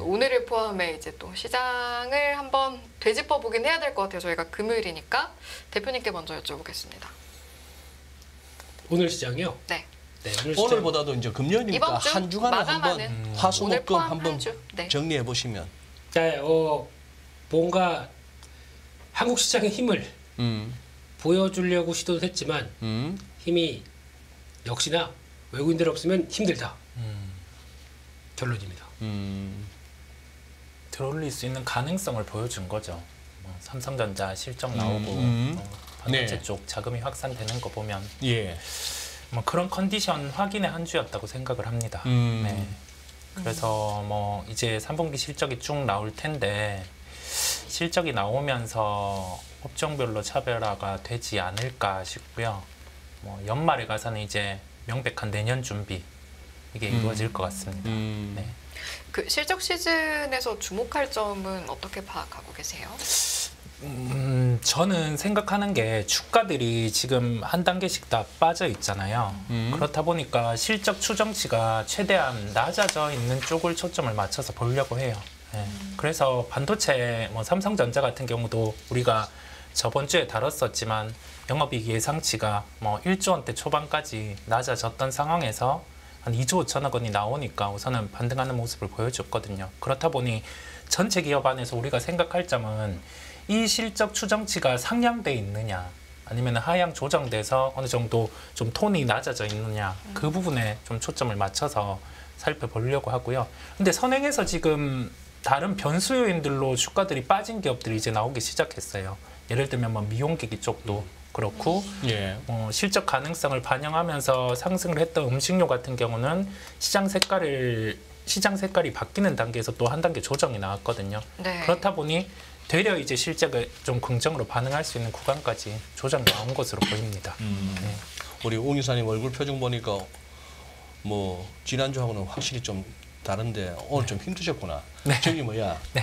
오늘을 포함해 이제 또 시장을 한번 되짚어 보긴 해야 될 것 같아요. 저희가 금요일이니까 대표님께 먼저 여쭤보겠습니다. 오늘 시장이요? 네. 네, 오늘 시장. 오늘보다도 이제 금요일이니까 한 주간을 한번 화수목금 한번 네. 정리해 보시면. 자, 뭔가 한국 시장의 힘을 보여주려고 시도도 했지만 힘이 역시나 외국인들 없으면 힘들다. 결론입니다. 들어올릴 수 있는 가능성을 보여준 거죠. 삼성전자 실적 나오고 반도체 네. 쪽 자금이 확산되는 거 보면 예. 뭐 그런 컨디션 확인의 한 주였다고 생각을 합니다. 네. 그래서 뭐 이제 3분기 실적이 쭉 나올 텐데 실적이 나오면서 업종별로 차별화가 되지 않을까 싶고요. 뭐 연말에 가서는 이제 명백한 내년 준비 이게 이루어질 것 같습니다. 네. 그 실적 시즌에서 주목할 점은 어떻게 파악하고 계세요? 저는 생각하는 게 주가들이 지금 한 단계씩 다 빠져 있잖아요. 그렇다 보니까 실적 추정치가 최대한 낮아져 있는 쪽을 초점을 맞춰서 보려고 해요. 네. 그래서 반도체, 뭐 삼성전자 같은 경우도 우리가 저번 주에 다뤘었지만 영업이익 예상치가 뭐 1조 원대 초반까지 낮아졌던 상황에서 한 2조 5천억 원이 나오니까 우선은 반등하는 모습을 보여줬거든요. 그렇다 보니 전체 기업 안에서 우리가 생각할 점은 이 실적 추정치가 상향돼 있느냐 아니면 하향 조정돼서 어느 정도 좀 톤이 낮아져 있느냐 그 부분에 좀 초점을 맞춰서 살펴보려고 하고요. 근데 선행해서 지금 다른 변수 요인들로 주가들이 빠진 기업들이 이제 나오기 시작했어요. 예를 들면 뭐 미용기기 쪽도 그렇고 예. 실적 가능성을 반영하면서 상승을 했던 음식료 같은 경우는 시장 색깔이 바뀌는 단계에서 또 한 단계 조정이 나왔거든요. 네. 그렇다 보니 되려 이제 실적을 좀 긍정으로 반응할 수 있는 구간까지 조정이 나온 것으로 보입니다. 네. 우리 옹 이사님 얼굴 표정 보니까 뭐 지난주하고는 확실히 좀 다른데 오늘 좀 힘드셨구나. 네. 저기 뭐야. 네.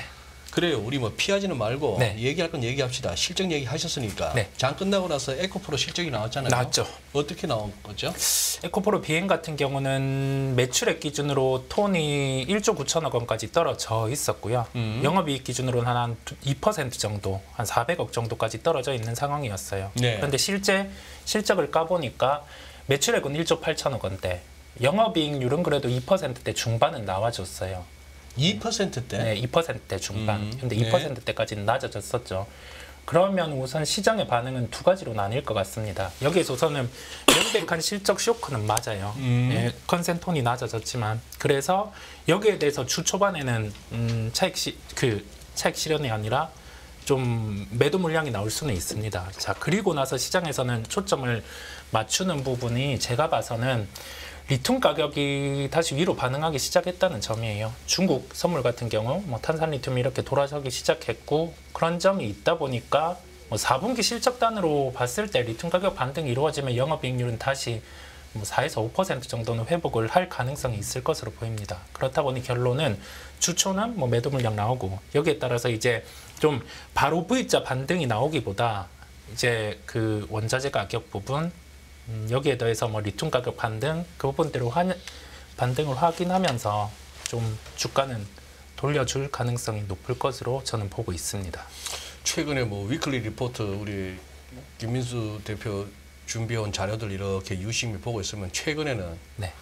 그래요. 우리 뭐 피하지는 말고 네. 얘기할 건 얘기합시다. 실적 얘기하셨으니까. 네. 장 끝나고 나서 에코프로 실적이 나왔잖아요. 나왔죠. 어떻게 나온 거죠? 에코프로 비행 같은 경우는 매출액 기준으로 톤이 1조 9천억 원까지 떨어져 있었고요. 영업이익 기준으로는 한 2% 정도, 한 400억 정도까지 떨어져 있는 상황이었어요. 네. 그런데 실제 실적을 까보니까 매출액은 1조 8천억 원대, 영업이익률은 그래도 2%대 중반은 나와줬어요. 2%대? 네, 2%대 중반. 근데 네. 2%대까지는 낮아졌었죠. 그러면 우선 시장의 반응은 두 가지로 나뉠 것 같습니다. 여기에서 우선은 명백한 실적 쇼크는 맞아요. 예, 컨센톤이 낮아졌지만 그래서 여기에 대해서 주 초반에는 차익 실현이 아니라 좀 매도 물량이 나올 수는 있습니다. 자, 그리고 나서 시장에서는 초점을 맞추는 부분이 제가 봐서는 리튬 가격이 다시 위로 반응하기 시작했다는 점이에요. 중국 선물 같은 경우 뭐 탄산 리튬이 이렇게 돌아서기 시작했고 그런 점이 있다 보니까 뭐 4분기 실적단으로 봤을 때 리튬 가격 반등이 이루어지면 영업이익률은 다시 뭐 4에서 5% 정도는 회복을 할 가능성이 있을 것으로 보입니다. 그렇다 보니 결론은 주초는 뭐 매도 물량 나오고 여기에 따라서 이제 좀 바로 V자 반등이 나오기보다 이제 그 원자재 가격 부분 여기에 더해서 뭐 리튬 가격 반등 그 부분대로 반등을 확인하면서 좀 주가는 돌려줄 가능성이 높을 것으로 저는 보고 있습니다. 최근에 뭐 위클리 리포트 우리 김민수 대표 준비해온 자료들 이렇게 유심히 보고 있으면 최근에는 네.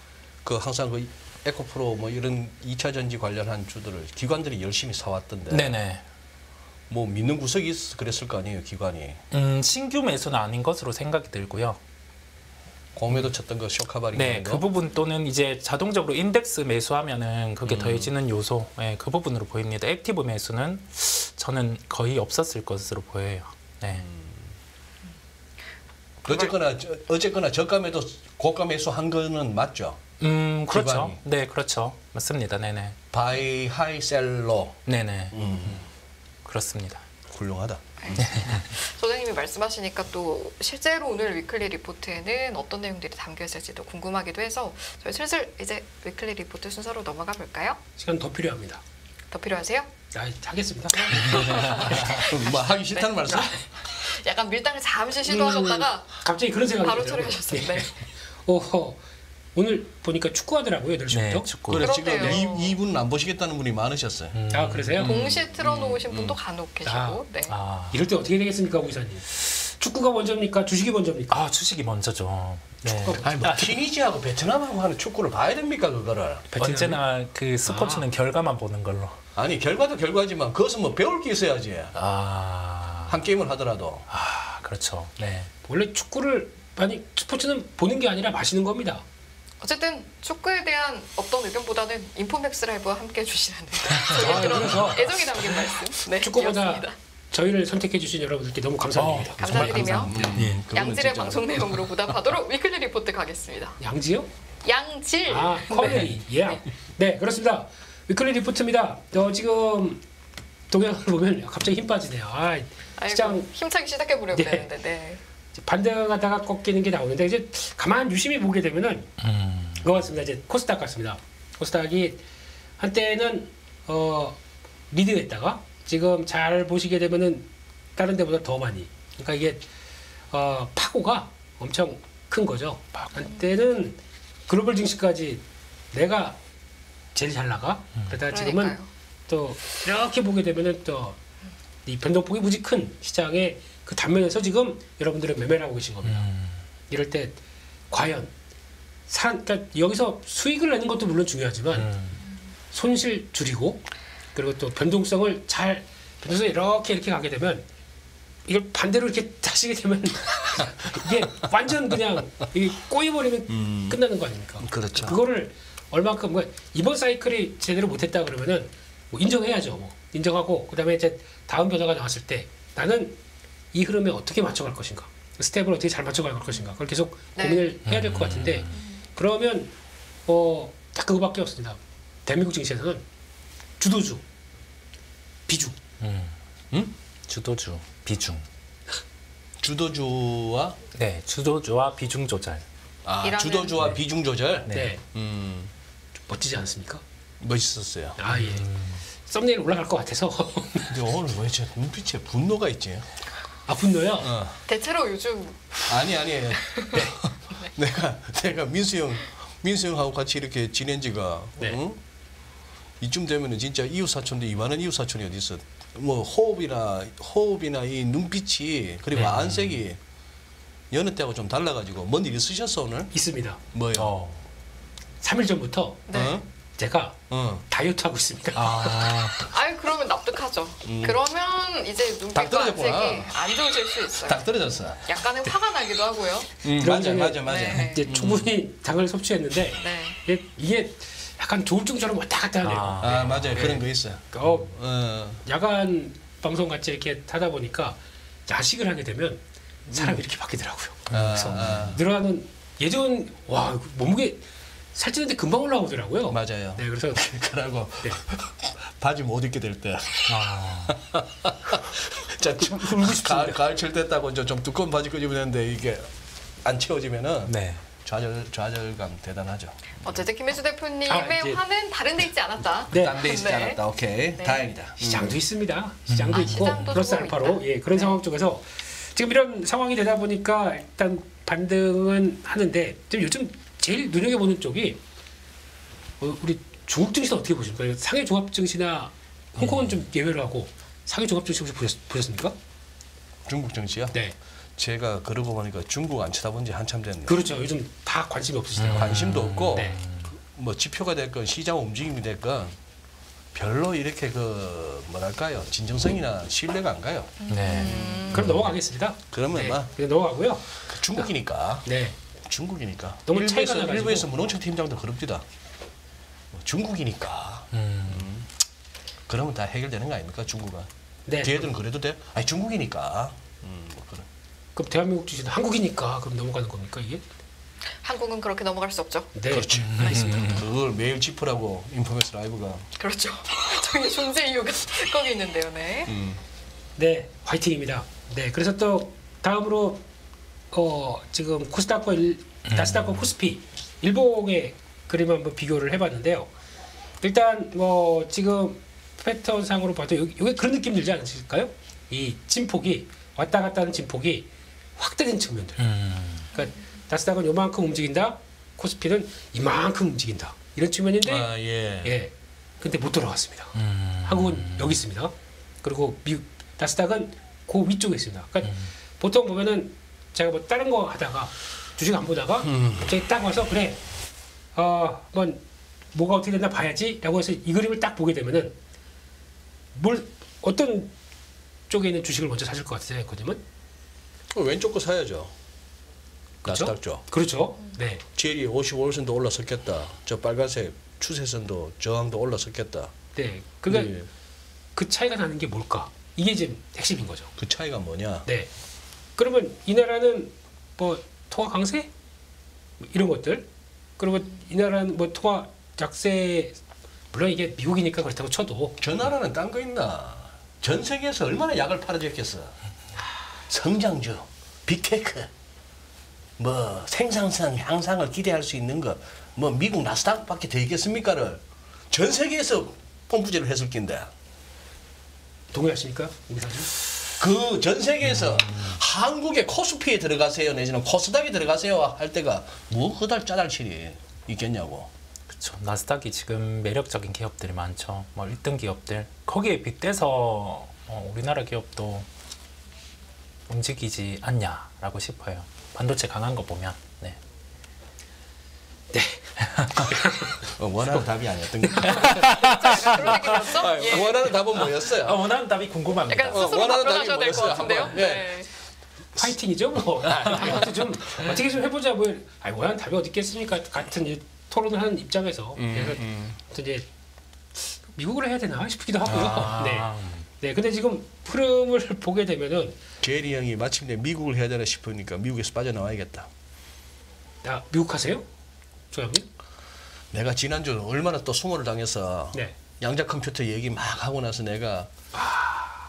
그 항상 그 에코프로 뭐 이런 2차 전지 관련한 주들을 기관들이 열심히 사왔던데 네네. 뭐 믿는 구석이 있어서 그랬을 거 아니에요, 기관이. 신규 매수는 아닌 것으로 생각이 들고요. 공매도 쳤던 거 쇼카바리 네, 그 부분 또는 이제 자동적으로 인덱스 매수하면은 그게 더해지는 요소, 네, 그 부분으로 보입니다. 액티브 매수는 저는 거의 없었을 것으로 보여요. 네. 어쨌거나 저가매도 고가 매수한 거는 맞죠? 그렇죠. 기관이. 네, 그렇죠. 맞습니다. 네네. 바이 하이 셀로. 네네. 그렇습니다. 훌륭하다. 소장님이 말씀하시니까 또 실제로 오늘 위클리 리포트에는 어떤 내용들이 담겨 있을지도 궁금하기도 해서 저희 슬슬 이제 위클리 리포트 순서로 넘어가 볼까요? 시간 더 필요합니다. 더 필요하세요? 하겠습니다. 그럼 뭐 하기 싫다는 말씀? 약간 밀당을 잠시 시도하셨다가 갑자기 그런 생각이 바로 들어요. 처리하셨어요. 네. 오늘 보니까 축구하더라고요 8시부터. 네, 축구. 그래 지금 그렇네요. 2분 안 보시겠다는 분이 많으셨어요. 아 그러세요? 동시에 틀어놓으신 분도 간혹 계시고. 아. 네. 이럴 때 어떻게 되겠습니까, 고 기사님? 축구가 먼저입니까? 주식이 먼저입니까? 주식이 먼저죠. 네. 아니 뭐 튀니지하고 베트남하고 하는 축구를 봐야 됩니까 그거를? 베트남이? 언제나 그 스포츠는 결과만 보는 걸로. 아니 결과도 결과지만 그것은 뭐 배울 게 있어야지. 아, 한 게임을 하더라도. 그렇죠. 네. 원래 축구를 아니 스포츠는 보는 게 아니라 마시는 겁니다. 어쨌든 축구에 대한 어떤 의견보다는 인포맥스 라이브와 함께 해주시는 그래서 애정이 담긴 말씀. 네, 축구보다 이었습니다. 저희를 선택해 주신 여러분들께 너무 감사드립니다. 감사드리며 예. 그거는 양질의 진짜. 방송 내용으로 보답하도록 위클리 리포트 가겠습니다. 양지요? 양질. 아, 커뮤니. 예. 네, 그렇습니다. 위클리 리포트입니다. 지금 동영상을 보면 갑자기 힘 빠지네요. 아이고, 시장 힘차게 시작해 보려고 네. 했는데. 네. 반등하다가 꺾이는 게 나오는데 이제 가만 유심히 보게 되면은 그거 같습니다. 이제 코스닥 같습니다. 코스닥이 한때는 리드했다가 지금 잘 보시게 되면은 다른 데보다 더 많이. 그러니까 이게 파고가 엄청 큰 거죠. 한때는 글로벌 증시까지 내가 제일 잘 나가. 그러다가 지금은 그러니까요. 또 이렇게 보게 되면은 또 이 변동폭이 무지 큰 시장의 그 단면에서 지금 여러분들은 매매를 하고 계신 겁니다. 이럴 때 과연 그러니까 여기서 수익을 내는 것도 물론 중요하지만 손실 줄이고 그리고 또 변동성을 이렇게 가게 되면 이걸 반대로 이렇게 자시게 되면 이게 완전 그냥 이게 꼬여버리면 끝나는 거 아닙니까? 그렇죠. 그거를 얼만큼 이번 사이클이 제대로 못했다 그러면은 뭐 인정해야죠. 뭐. 인정하고 그다음에 이제 다음 변화가 나왔을 때 나는 이 흐름에 어떻게 맞춰갈 것인가, 스텝을 어떻게 잘 맞춰갈 것인가, 그걸 계속 네. 고민을 해야 될 것 같은데 그러면 딱 그거밖에 없습니다. 대한민국 증시에서는 주도주, 비중. 주도주, 비중. 주도주와 네, 주도주와 비중 조절. 주도주와 네. 비중 조절. 네. 좀 멋지지 않습니까? 멋있었어요. 아 예. 썸네일 올라갈 것 같아서. 근데 오늘 왜 저 눈빛에 분노가 있지? 아 분노요? 대체로 요즘 아니 내가 민수 형하고 같이 이렇게 지낸 지가 네. 응? 이쯤 되면은 진짜 이웃 사촌도 이만한 이웃 사촌이 어디 있어? 뭐 호흡이나 이 눈빛이 그리고 안색이 여느 때하고 좀 달라가지고 뭔 일 있으셨어 오늘? 있습니다. 뭐요? 3일 전부터 네. 제가 어. 다이어트 하고 있습니다. 아유 그러면 납득하죠. 그러면 이제 딱 눈빛과 떨어졌구나. 안색이 안 좋으실 수 있어요. 딱 떨어졌어. 약간은 화가 나기도 하고요. 맞아. 네. 이제 충분히 당을 섭취했는데 네. 이게 약간 조울증처럼 왔다 갔다 하네요. 아 맞아요. 그런 거 있어. 야간 방송 같이 이렇게 하다 보니까 야식을 하게 되면 사람이 이렇게 바뀌더라고요. 그래서 늘어나는 예전 몸무게 살찌는데 금방 올라오더라고요. 맞아요. 네, 그래서 그러고 네. 바지 못 입게 될 때. 자, 울고 싶습니다. 가을철 됐다고 이제 좀 두꺼운 바지 입었는데 이게 안 채워지면은 네. 좌절감 대단하죠. 어쨌든 김혜수 대표님의 이제- 화는 다른 데 있지 않았다. 네. 딴 데 있지 네. 않았다. 오케이. 네. 다행이다. 시장도 있습니다. 시장도 아, 있고 시장도 플러스 조금 알파로 있다. 그런 네. 상황 쪽에서 지금 이런 상황이 되다 보니까 일단 반등은 하는데 지금 요즘 제일 눈여겨보는 쪽이 우리 중국 증시는 어떻게 보십니까? 상해 종합 증시나 홍콩은 좀 예외로 하고 상해 종합 증시 혹시 보셨습니까? 중국 정치요? 네, 제가 그러고 보니까 중국 안 쳐다본 지 한참 됐네. 그렇죠. 요즘 다 관심이 없으시더라고요. 관심도 없고 네. 뭐 지표가 됐건 시장 움직임이 됐건 별로 이렇게 뭐랄까요 진정성이나 신뢰가 안 가요. 네. 그럼 넘어가겠습니다. 그러면 네, 막 그냥 넘어가고요. 중국이니까 네, 너무 차이가 나가지고. 일부에서 문홍철 팀장도 그럽디다. 중국이니까 그러면 다 해결되는 거 아닙니까 중국은? 네. 뒤에들은 그래도 돼? 아니 중국이니까. 뭐 그런. 그럼 대한민국 주식은 한국이니까 그럼 넘어가는 겁니까 이게? 한국은 그렇게 넘어갈 수 없죠. 네, 그렇지. 알겠습니다. 그걸 매일 짚으라고 인포메이스 라이브가. 그렇죠. 저희 존재 이유가 거기 있는데요. 네. 네, 화이팅입니다. 네, 그래서 또 다음으로 지금 코스닥과 나스닥과 코스피 일봉의 그림 한번 비교를 해봤는데요. 일단 뭐 지금 패턴상으로 봐도 이게 그런 느낌 들지 않으실까요? 이 진폭이 왔다 갔다 하는 진폭이 확대된 측면들. 그러니까 나스닥은 요만큼 움직인다. 코스피는 이만큼 움직인다. 이런 측면인데 아, 예. 예. 근데 못 돌아왔습니다. 한국은 여기 있습니다. 그리고 미국 나스닥은 그 위쪽에 있습니다. 그러니까 보통 보면은 제가 뭐 다른 거 하다가 주식 안 보다가 갑자기 딱 와서 그래 한번 뭐가 어떻게 됐나 봐야지라고 해서 이 그림을 딱 보게 되면은 뭘 어떤 쪽에 있는 주식을 먼저 사실 것 같으세요, 거님은? 왼쪽 거 사야죠. 그렇죠? 나스닥 쪽. 그렇죠. 네. GL이 55선도 올라섰겠다. 저 빨간색 추세선도 저항도 올라섰겠다. 네. 그러니까 예. 그 차이가 나는 게 뭘까? 이게 지금 핵심인 거죠. 그 차이가 뭐냐? 네. 그러면 이 나라는 뭐 통화 강세 이런 것들, 그리고 이 나라는 뭐 통화 약세, 물론 이게 미국이니까 그렇다고 쳐도 저 나라는 딴 거 있나? 전 세계에서 얼마나 약을 팔아줬겠어. 성장주, 빅테크, 뭐 생산성 향상을 기대할 수 있는 거, 뭐 미국 나스닥밖에 더 있겠습니까를 전 세계에서 펌프질을 했을 낀데 동의하십니까, 우 기사님? 그 전 세계에서 한국의 코스피에 들어가세요 내지는 코스닥에 들어가세요 할 때가 뭐 허달짜달칠이 있겠냐고. 그렇죠. 나스닥이 지금 매력적인 기업들이 많죠. 뭐 1등 기업들 거기에 빗대서 우리나라 기업도 움직이지 않냐라고 싶어요. 반도체 강한 거 보면. 네. 원하는 답이 아니었던 거. 자, 그런 느낌이었죠? 예. 원하는 답은 뭐였어요? 원하는 답이 궁금합니다. 약간 스스로 원하는 답변하셔야 답이 될 것 뭐였어요? 같은데요. 한번. 예. 네. 파이팅이죠, 뭐. 다음부터 좀 어떻게 좀 해보자, 뭐. 아니, 원하는 답이 어디 있겠습니까? 같은 이제 토론을 하는 입장에서. 그래서 이제 미국으로 해야 되나 싶기도 하고요. 네. 네, 근데 지금 흐름을 보게 되면은 제리 형이 마침내 미국을 해야 되나 싶으니까 미국에서 빠져나와야겠다. 야, 미국 하세요? 조양님? 내가 지난주 얼마나 또 수모를 당해서 네. 양자 컴퓨터 얘기 막 하고 나서 내가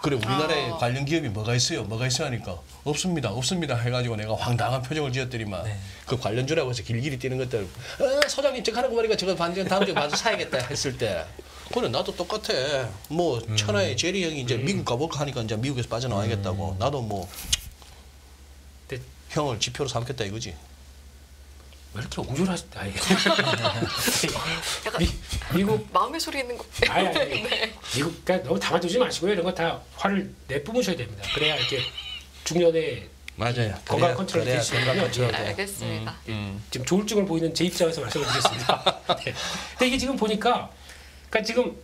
그래 우리나라에 관련 기업이 뭐가 있어요 하니까 없습니다 해가지고 내가 황당한 표정을 지었더니만 네. 그 관련주라고 해서 길길이 뛰는 것들 소장님 저거 하는 거 보니까 저거 다음 주에 반드시 사야겠다 했을 때 그래 나도 똑같아 뭐 천하의 제리 형이 이제 미국 가볼까 하니까 이제 미국에서 빠져나와야겠다고 나도 뭐 네. 형을 지표로 삼겠다 이거지. 왜 이렇게 옹졸하시? 아니. 약간 미국 마음의 소리 있는 거. 아니. 네. 미국 그러니까 너무 담아두지 마시고요. 이런 거 다 화를 내뿜으셔야 됩니다. 그래야 이렇게 중년에 맞아요. 건강 컨트롤 그래야 되시고요. 건강 컨트롤 돼. 알겠습니다. 지금 조울증을 보이는 제 입장에서 말씀을 드리겠습니다. 네. 근데 이게 지금 보니까, 그러니까 지금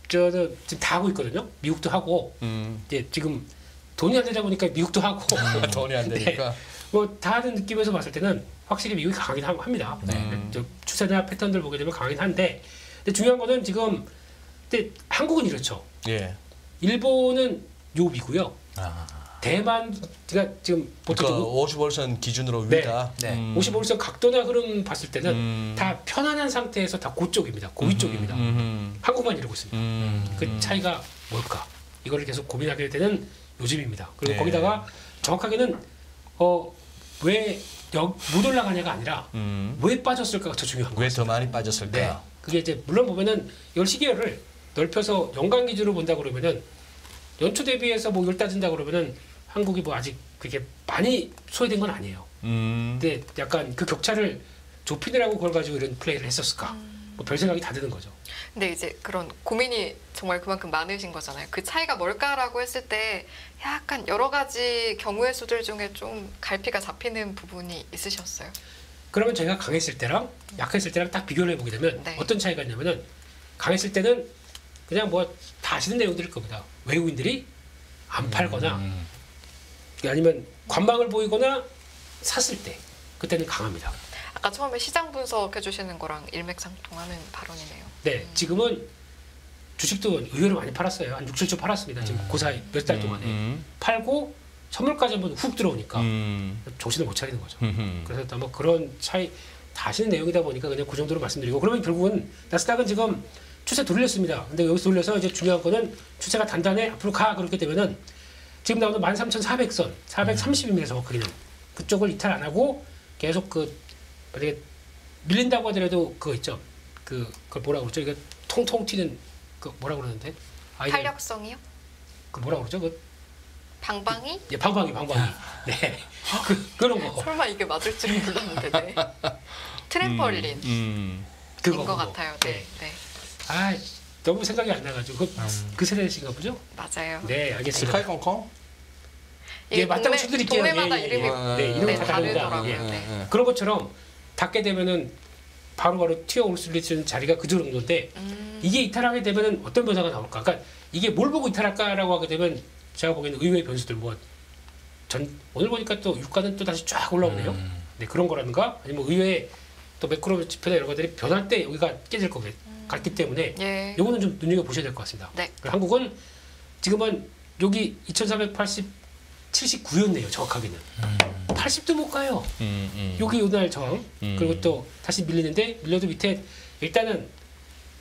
저도 지금 다 하고 있거든요. 미국도 하고, 이제 지금 돈이 안 되다 보니까 미국도 하고, 돈이 안 되니까. 뭐 다 하는 느낌에서 봤을 때는 확실히 미국이 강하긴 합니다. 저 추세나 패턴들 보게 되면 강하긴 한데, 근데 중요한 거는 지금, 근데 한국은 이렇죠. 예. 일본은 요비고요. 아, 대만, 제가 지금 보통 그러니까 50월선 기준으로 네. 위다. 네. 55일선 각도나 흐름 봤을 때는 다 편안한 상태에서 다 고쪽입니다. 고위 쪽입니다. 한국만 이러고 있습니다. 그 차이가 뭘까? 이거를 계속 고민하게 되는 요즘입니다. 그리고 네. 거기다가 정확하게는 왜 못 올라가냐가 아니라 왜 빠졌을까가 더 중요한 거예요. 왜 더 많이 빠졌을까? 네. 그게 이제 물론 보면은 이걸 시계열을 넓혀서 연간 기준으로 본다 그러면은 연초 대비해서 뭐 이걸 따진다 그러면은 한국이 뭐 아직 그게 많이 소외된 건 아니에요. 근데 약간 그 격차를 좁히느라고 그걸 가지고 이런 플레이를 했었을까? 뭐 별 생각이 다 드는 거죠. 근데 이제 그런 고민이 정말 그만큼 많으신 거잖아요. 그 차이가 뭘까라고 했을 때 약간 여러 가지 경우의 수들 중에 좀 갈피가 잡히는 부분이 있으셨어요. 그러면 제가 강했을 때랑 약했을 때랑 딱 비교를 해보게 되면 네. 어떤 차이가 있냐면은 강했을 때는 그냥 뭐 다 아시는 내용들일 겁니다. 외국인들이 안 팔거나 아니면 관망을 보이거나 샀을 때 그때는 강합니다. 아까 처음에 시장 분석해 주시는 거랑 일맥상통하는 발언이네요. 네, 지금은 주식도 의외로 많이 팔았어요. 한 6, 7조 팔았습니다. 지금 그 사이 몇 달 동안에 팔고 선물까지 한번 훅 들어오니까 정신을 못 차리는 거죠. 그래서 아마 그런 차이 다 아시는 내용이다 보니까 그냥 그 정도로 말씀드리고 그러면 결국은 나스닥은 지금 추세 돌렸습니다. 근데 여기서 돌려서 이제 중요한 거는 추세가 단단해 앞으로 가 그렇게 되면은 지금 나오는 13,400선 430입니다. 정확하게는 그쪽을 이탈 안 하고 계속 그 만약에 밀린다고 하더라도 그거 있죠. 그걸 뭐라 그러죠? 이거 통통 튀는 그 뭐라 그러는데? 아이들 탄력성이요? 그 뭐라 그러죠? 그 방방이? 예, 방방이. 네. 그런 거. 설마 이게 맞을 줄은 몰랐는데. 네. 트램펄린. 그거. 것 같아요. 네. 네. 아, 너무 생각이 안 나가지고 그 세대신가 보죠? 맞아요. 네, 알겠습니다. 스카이콩콩? 예, 맞다고 쳐드릴게요. 동네마다 예, 예, 이름이 예. 네, 이름이 네, 다 다릅니다. 다르더라고요. 예. 네. 그런 것처럼 닿게 되면은 바로바로 튀어올 수 있는 자리가 그 정도인데 이게 이탈하게 되면은 어떤 변화가 나올까? 그러니까 이게 뭘 보고 이탈할까라고 하게 되면 제가 보기에는 의외의 변수들 오늘 보니까 또 유가는 또 다시 쫙 올라오네요. 네, 그런 거라든가 아니면 의외의 또 매크로 지표나 이런 것들이 변할 때 여기가 깨질 같기 때문에 예. 요거는 좀 눈여겨 보셔야 될 것 같습니다. 네. 한국은 지금은 여기 2,479였네요. 정확하게는 80도 못 가요. 여기 오늘 저항 그리고 또 다시 밀리는데 밀려도 밑에 일단은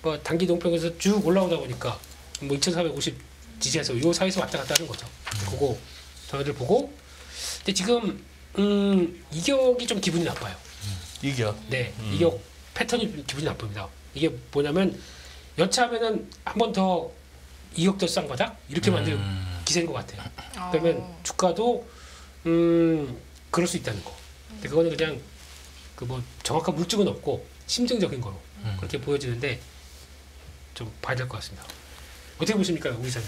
뭐 단기 동평에서 쭉 올라오다 보니까 뭐 2,450 지지해서 요 사이에서 왔다 갔다 하는 거죠. 그거 저희들 보고 근데 지금 이격이 좀 기분이 나빠요. 이겨. 네, 이격 패턴이 좀 기분이 나쁩니다. 이게 뭐냐면 여차하면은 한 번 더 이격 더 싼 바닥 이렇게 만들 기세인 것 같아요. 그러면 주가도 그럴 수 있다는 거. 근데 그거는 그냥 그 뭐 정확한 물증은 없고 심증적인 거로 그렇게 보여지는데 좀 봐야 될 것 같습니다. 어떻게 보십니까, 우 기자님?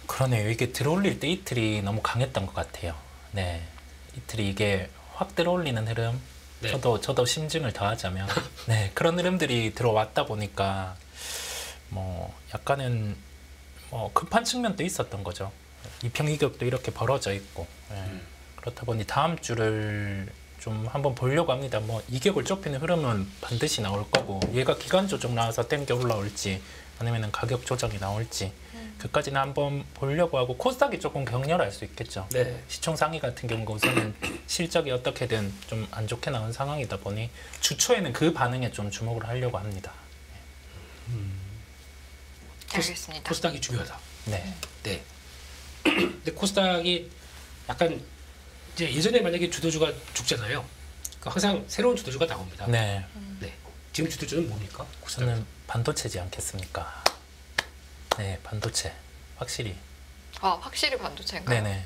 그러네요. 이게 들어올릴 때 이틀이 너무 강했던 것 같아요. 네, 이틀이 이게 확 들어올리는 흐름. 네. 저도 심증을 더하자면 네, 그런 흐름들이 들어왔다 보니까 뭐 약간은 뭐 급한 측면도 있었던 거죠. 이평이격도 이렇게 벌어져 있고 그렇다 보니 다음 주를 좀 한번 보려고 합니다. 뭐 이격을 좁히는 흐름은 반드시 나올 거고 얘가 기간 조정 나와서 땡겨 올라올지 아니면은 가격 조정이 나올지 그까지는 한번 보려고 하고 코스닥이 조금 격렬할 수 있겠죠. 네. 시총 상위 같은 경우가 우선은 실적이 어떻게든 좀 안 좋게 나온 상황이다 보니 주초에는 그 반응에 좀 주목을 하려고 합니다. 알겠습니다. 코스닥이 중요하다. 네. 네. 근데 코스닥이 약간 이제 예전에 만약에 주도주가 죽잖아요. 그러니까 항상 새로운 주도주가 나옵니다. 네. 네. 지금 주도주는 뭡니까? 저는 반도체지 않겠습니까? 네, 반도체 확실히. 확실히 반도체인가요? 네네.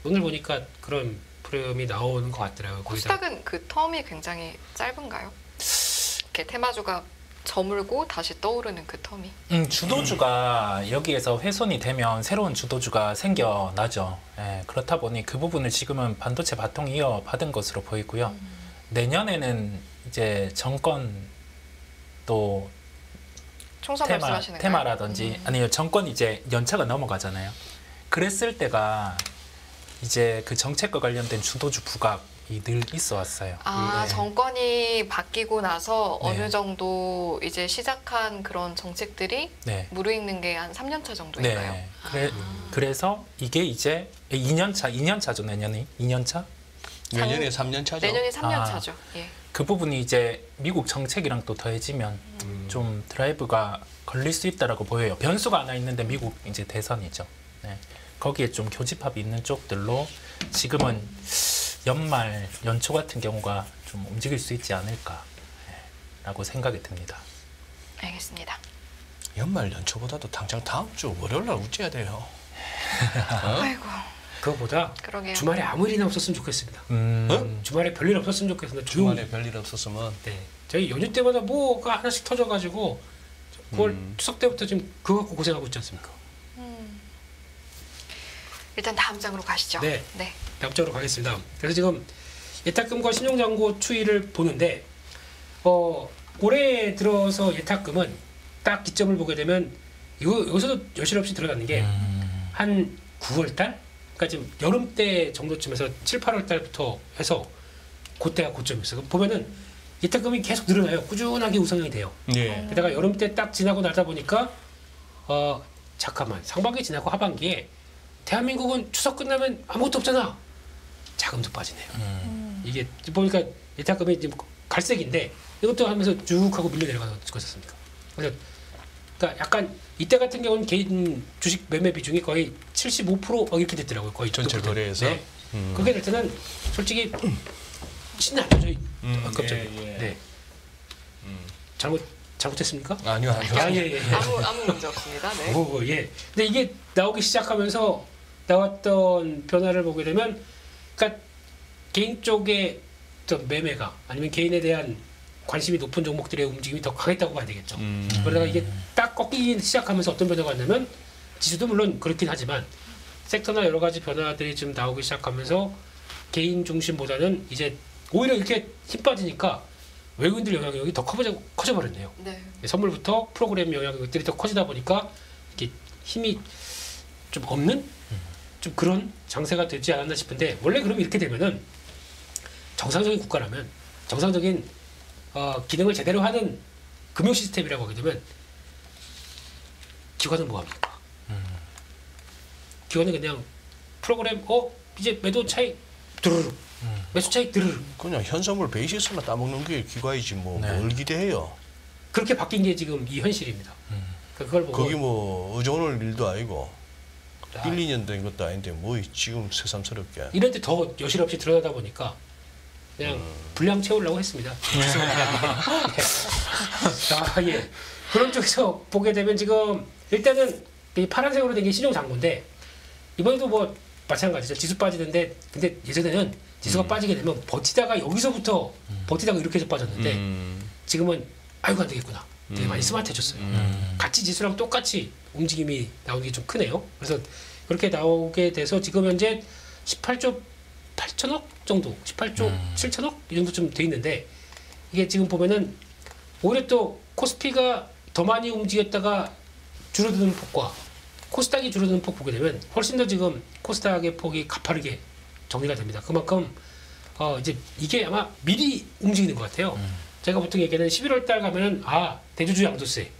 오늘 보니까 그런 프레임이 나오는 것 같더라고요. 거의 다. 코스닥은 그 텀이 굉장히 짧은가요? 이렇게 테마주가 저물고 다시 떠오르는 그 텀이. 주도주가 여기에서 훼손이 되면 새로운 주도주가 생겨나죠. 예, 그렇다 보니 그 부분을 지금은 반도체 바통이 이어받은 것으로 보이고요. 내년에는 이제 정권 또 총선 말씀하시는 테마라든지 아니요 정권 이제 연차가 넘어가잖아요. 그랬을 때가 이제 그 정책과 관련된 주도주 부각이 늘 있어 왔어요. 네. 정권이 바뀌고 나서 네. 어느 정도 이제 시작한 그런 정책들이 네. 무르익는 게 한 3년 차 정도인가요? 네. 그래서 이게 이제 2년 차죠, 내년이. 2년 차? 내년에 3년 차죠. 내년이 3년 차죠. 예. 그 부분이 이제 미국 정책이랑 또 더해지면 좀 드라이브가 걸릴 수 있다라고 보여요. 변수가 하나 있는데 미국 이제 대선이죠. 네. 거기에 좀 교집합이 있는 쪽들로 지금은 연말, 연초 같은 경우가 좀 움직일 수 있지 않을까라고 생각이 듭니다. 알겠습니다. 연말 연초보다도 당장 다음 주 월요일 날 우째야 돼요. 아이고, 그거보다 그러게요. 주말에 아무 일이나 없었으면 좋겠습니다. 주말에 별일 없었으면 좋겠습니다. 주말에 별일 없었으면 네. 저희 연휴 때마다 뭐가 하나씩 터져가지고 9월 추석 때부터 지금 그거 갖고 고생하고 있지 않습니까? 일단 다음 장으로 가시죠. 네. 네. 다음 장으로 가겠습니다. 그래서 지금 예탁금과 신용잔고 추이를 보는데 올해 들어서 예탁금은 딱 기점을 보게 되면 여기서도 여실없이 드러나는 게 한 9월달? 그러니까 지금 여름 때 정도쯤에서 7, 8월 달부터 해서 그때가 고점이었어요. 보면은 예탁금이 계속 늘어나요. 꾸준하게 우상향이 돼요. 예. 게다가 여름 때 딱 지나고 나다 보니까 잠깐만 상반기 지나고 하반기에 대한민국은 추석 끝나면 아무것도 없잖아. 자금도 빠지네요. 이게 보니까 예탁금이 지금 갈색인데 이것도 하면서 쭉 하고 밀려 내려가는 것이었습니까? 그러니까 약간 이때 같은 경우는 개인 주식 매매 비중이 거의 75% 이렇게 됐더라고요. 거의 전체 그때부터. 거래에서. 네. 그렇게 될 때는 솔직히 신나죠. 저희 갑자기. 예. 네. 잘못했습니까? 아니요. 아, 예. 아무 문제 없습니다. 네. 예. 근데 이게 나오기 시작하면서 나왔던 변화를 보게 되면, 그러니까 개인 쪽의 어떤 매매가 아니면 개인에 대한 관심이 높은 종목들의 움직임이 더 강했다고 봐야 되겠죠. 그러다가 이게 딱 꺾이기 시작하면서 어떤 변화가 왔냐면, 지수도 물론 그렇긴 하지만 섹터나 여러 가지 변화들이 좀 나오기 시작하면서 개인 중심보다는 이제 오히려 이렇게 힘 빠지니까 외국인들 영향력이 더 커져버렸네요. 네. 선물부터 프로그램 영향력들이 더 커지다 보니까 이게 힘이 좀 없는 좀 그런 장세가 되지 않았나 싶은데, 원래 그럼 이렇게 되면은 정상적인 국가라면 정상적인 기능을 제대로 하는 금융 시스템이라고 하게 되면 기관은 뭐합니까? 기관은 그냥 프로그램 이제 매도 차익 드르륵 매수 차익 드르륵 그냥 현선물 베이시스만 따먹는 게 기관이지 뭐 네. 뭘 기대해요. 그렇게 바뀐 게 지금 이 현실입니다. 그걸 보고 거기 뭐 의존할 일도 아니고 아, 1, 2년 된 것도 아닌데 뭐 지금 새삼스럽게. 이럴 때 더 여실없이 드러나다 보니까 그냥 분량 채우려고 했습니다. 아, 예. 그런 쪽에서 보게 되면 지금 일단은 이 파란색으로 된 게 신용 잔고인데, 이번에도 뭐 마찬가지죠. 지수 빠지는데, 근데 예전에는 지수가 빠지게 되면 버티다가 여기서부터 버티다가 이렇게 해서 빠졌는데 지금은 아이고 안 되겠구나. 되게 많이 스마트해졌어요. 같이 지수랑 똑같이 움직임이 나오는 게 좀 크네요. 그래서 그렇게 나오게 돼서 지금 현재 18조 8천억 정도, 18조 7천억 이 정도쯤 돼 있는데, 이게 지금 보면은 오히려 또 코스피가 더 많이 움직였다가 줄어드는 폭과 코스닥이 줄어드는 폭 보게 되면 훨씬 더 지금 코스닥의 폭이 가파르게 정리가 됩니다. 그만큼 이제 이게 아마 미리 움직이는 것 같아요. 제가 보통 얘기하는 11월 달 가면은 대주주 양도세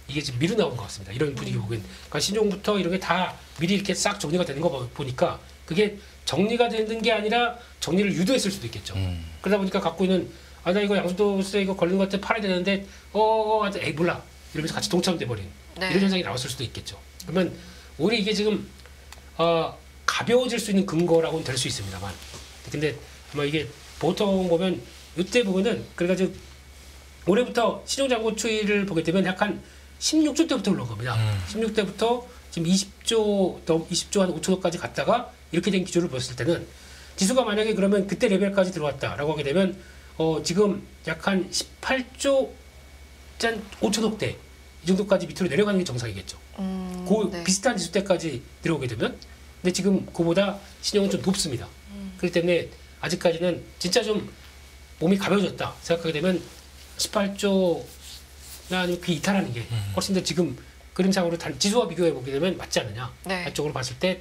이게 지금 미리 나오는 것 같습니다. 이런 분위기 보면, 그러니까 신종부터 이런 게 다 미리 이렇게 싹 정리가 되는 거 보니까 그게 정리가 되는 게 아니라 정리를 유도했을 수도 있겠죠. 그러다 보니까 갖고 있는 나 이거 양도세 이거 걸리는 것 같아 팔아야 되는데 에이 몰라 이러면서 같이 동참돼 버린 네. 이런 현상이 나왔을 수도 있겠죠. 그러면 오히려 이게 지금 가벼워질 수 있는 근거라고는 될 수 있습니다만, 근데 아마 이게 보통 보면 이때 보면은 그래가지고 올해부터 신용잔고 추이를 보게 되면 약간 16조 때부터 올라온 겁니다. 16대부터 지금 20조 한 5천억까지 갔다가 이렇게 된 기조를 보였을 때는 지수가 만약에 그러면 그때 레벨까지 들어왔다라고 하게 되면 지금 약 한 18조 짠 5천억대 이 정도까지 밑으로 내려가는 게 정상이겠죠. 그 네. 비슷한 지수 때까지 들어오게 되면, 근데 지금 그보다 신용은 좀 높습니다. 그렇기 때문에 아직까지는 진짜 좀 몸이 가벼워졌다 생각하게 되면 18조나 아니면 그 이탈하는 게 훨씬 더 지금 그림상으로 지수와 비교해 보게 되면 맞지 않느냐. 네. 한쪽으로 봤을 때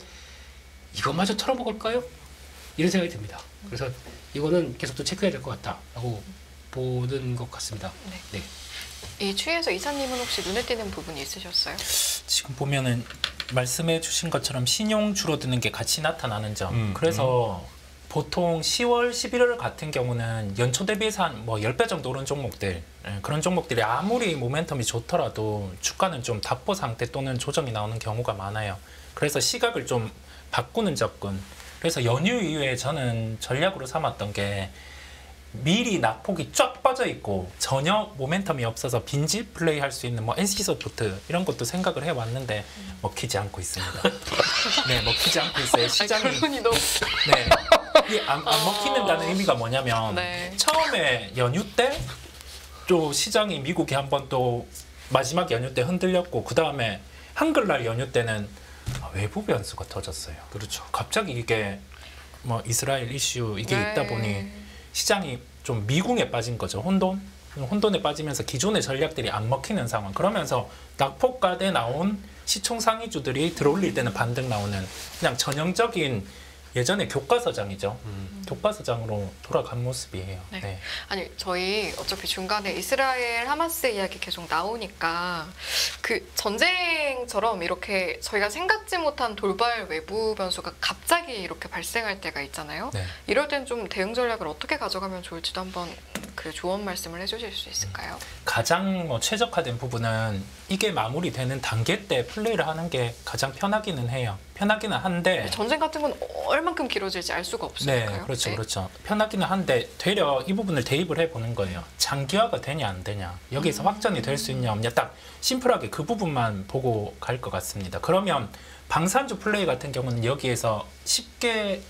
이것마저 털어먹을까요? 이런 생각이 듭니다. 그래서 이거는 계속 또 체크해야 될 것 같다라고 보는 것 같습니다. 네. 이 추이에서 이사님은 혹시 눈에 띄는 부분이 있으셨어요? 지금 보면은 말씀해 주신 것처럼 신용 줄어드는 게 같이 나타나는 점. 그래서 보통 10월, 11월 같은 경우는 연초 대비해서 한 뭐 10배 정도 오른 종목들, 그런 종목들이 아무리 모멘텀이 좋더라도 주가는 좀 답보 상태 또는 조정이 나오는 경우가 많아요. 그래서 시각을 좀 바꾸는 접근. 그래서 연휴 이후에 저는 전략으로 삼았던 게 미리 낙폭이 쫙 빠져 있고 전혀 모멘텀이 없어서 빈집 플레이 할 수 있는 뭐 NC소프트 이런 것도 생각을 해왔는데 먹히지 않고 있습니다. 네, 먹히지 않고 있어요. 시장이. 결론이 너무 네. 이게 안 먹히는다는 의미가 뭐냐면 네. 처음에 연휴 때 또 시장이 미국이 한번 또 마지막 연휴 때 흔들렸고 그 다음에 한글날 연휴 때는 외부 변수가 터졌어요. 그렇죠. 갑자기 이게 뭐 이스라엘 이슈 이게 네. 있다 보니 시장이 좀 미궁에 빠진 거죠. 혼돈에 빠지면서 기존의 전략들이 안 먹히는 상황. 그러면서 낙폭가대 나온 시총 상위주들이 들어올릴 때는 반등 나오는 그냥 전형적인 예전에 교과서장이죠. 교과서장으로 돌아간 모습이에요. 네. 네. 아니 저희 어차피 중간에 이스라엘 하마스 이야기 계속 나오니까 그 전쟁처럼 이렇게 저희가 생각지 못한 돌발 외부 변수가 갑자기 이렇게 발생할 때가 있잖아요. 네. 이럴 땐 좀 대응 전략을 어떻게 가져가면 좋을지도 한번 그 조언 말씀을 해주실 수 있을까요? 가장 뭐 최적화된 부분은 이게 마무리되는 단계 때 플레이를 하는 게 가장 편하기는 해요. 편하기는 한데 전쟁 같은 건 얼만큼 길어질지 알 수가 없으니까요. 네, 그렇죠, 그렇죠. 편하기는 한데 되려 이 부분을 대입을 해보는 거예요. 장기화가 되냐 안 되냐, 여기서 확전이 될 수 있냐 없냐, 딱 심플하게 그 부분만 보고 갈 것 같습니다. 그러면 방산주 플레이 같은 경우는 여기에서 쉽게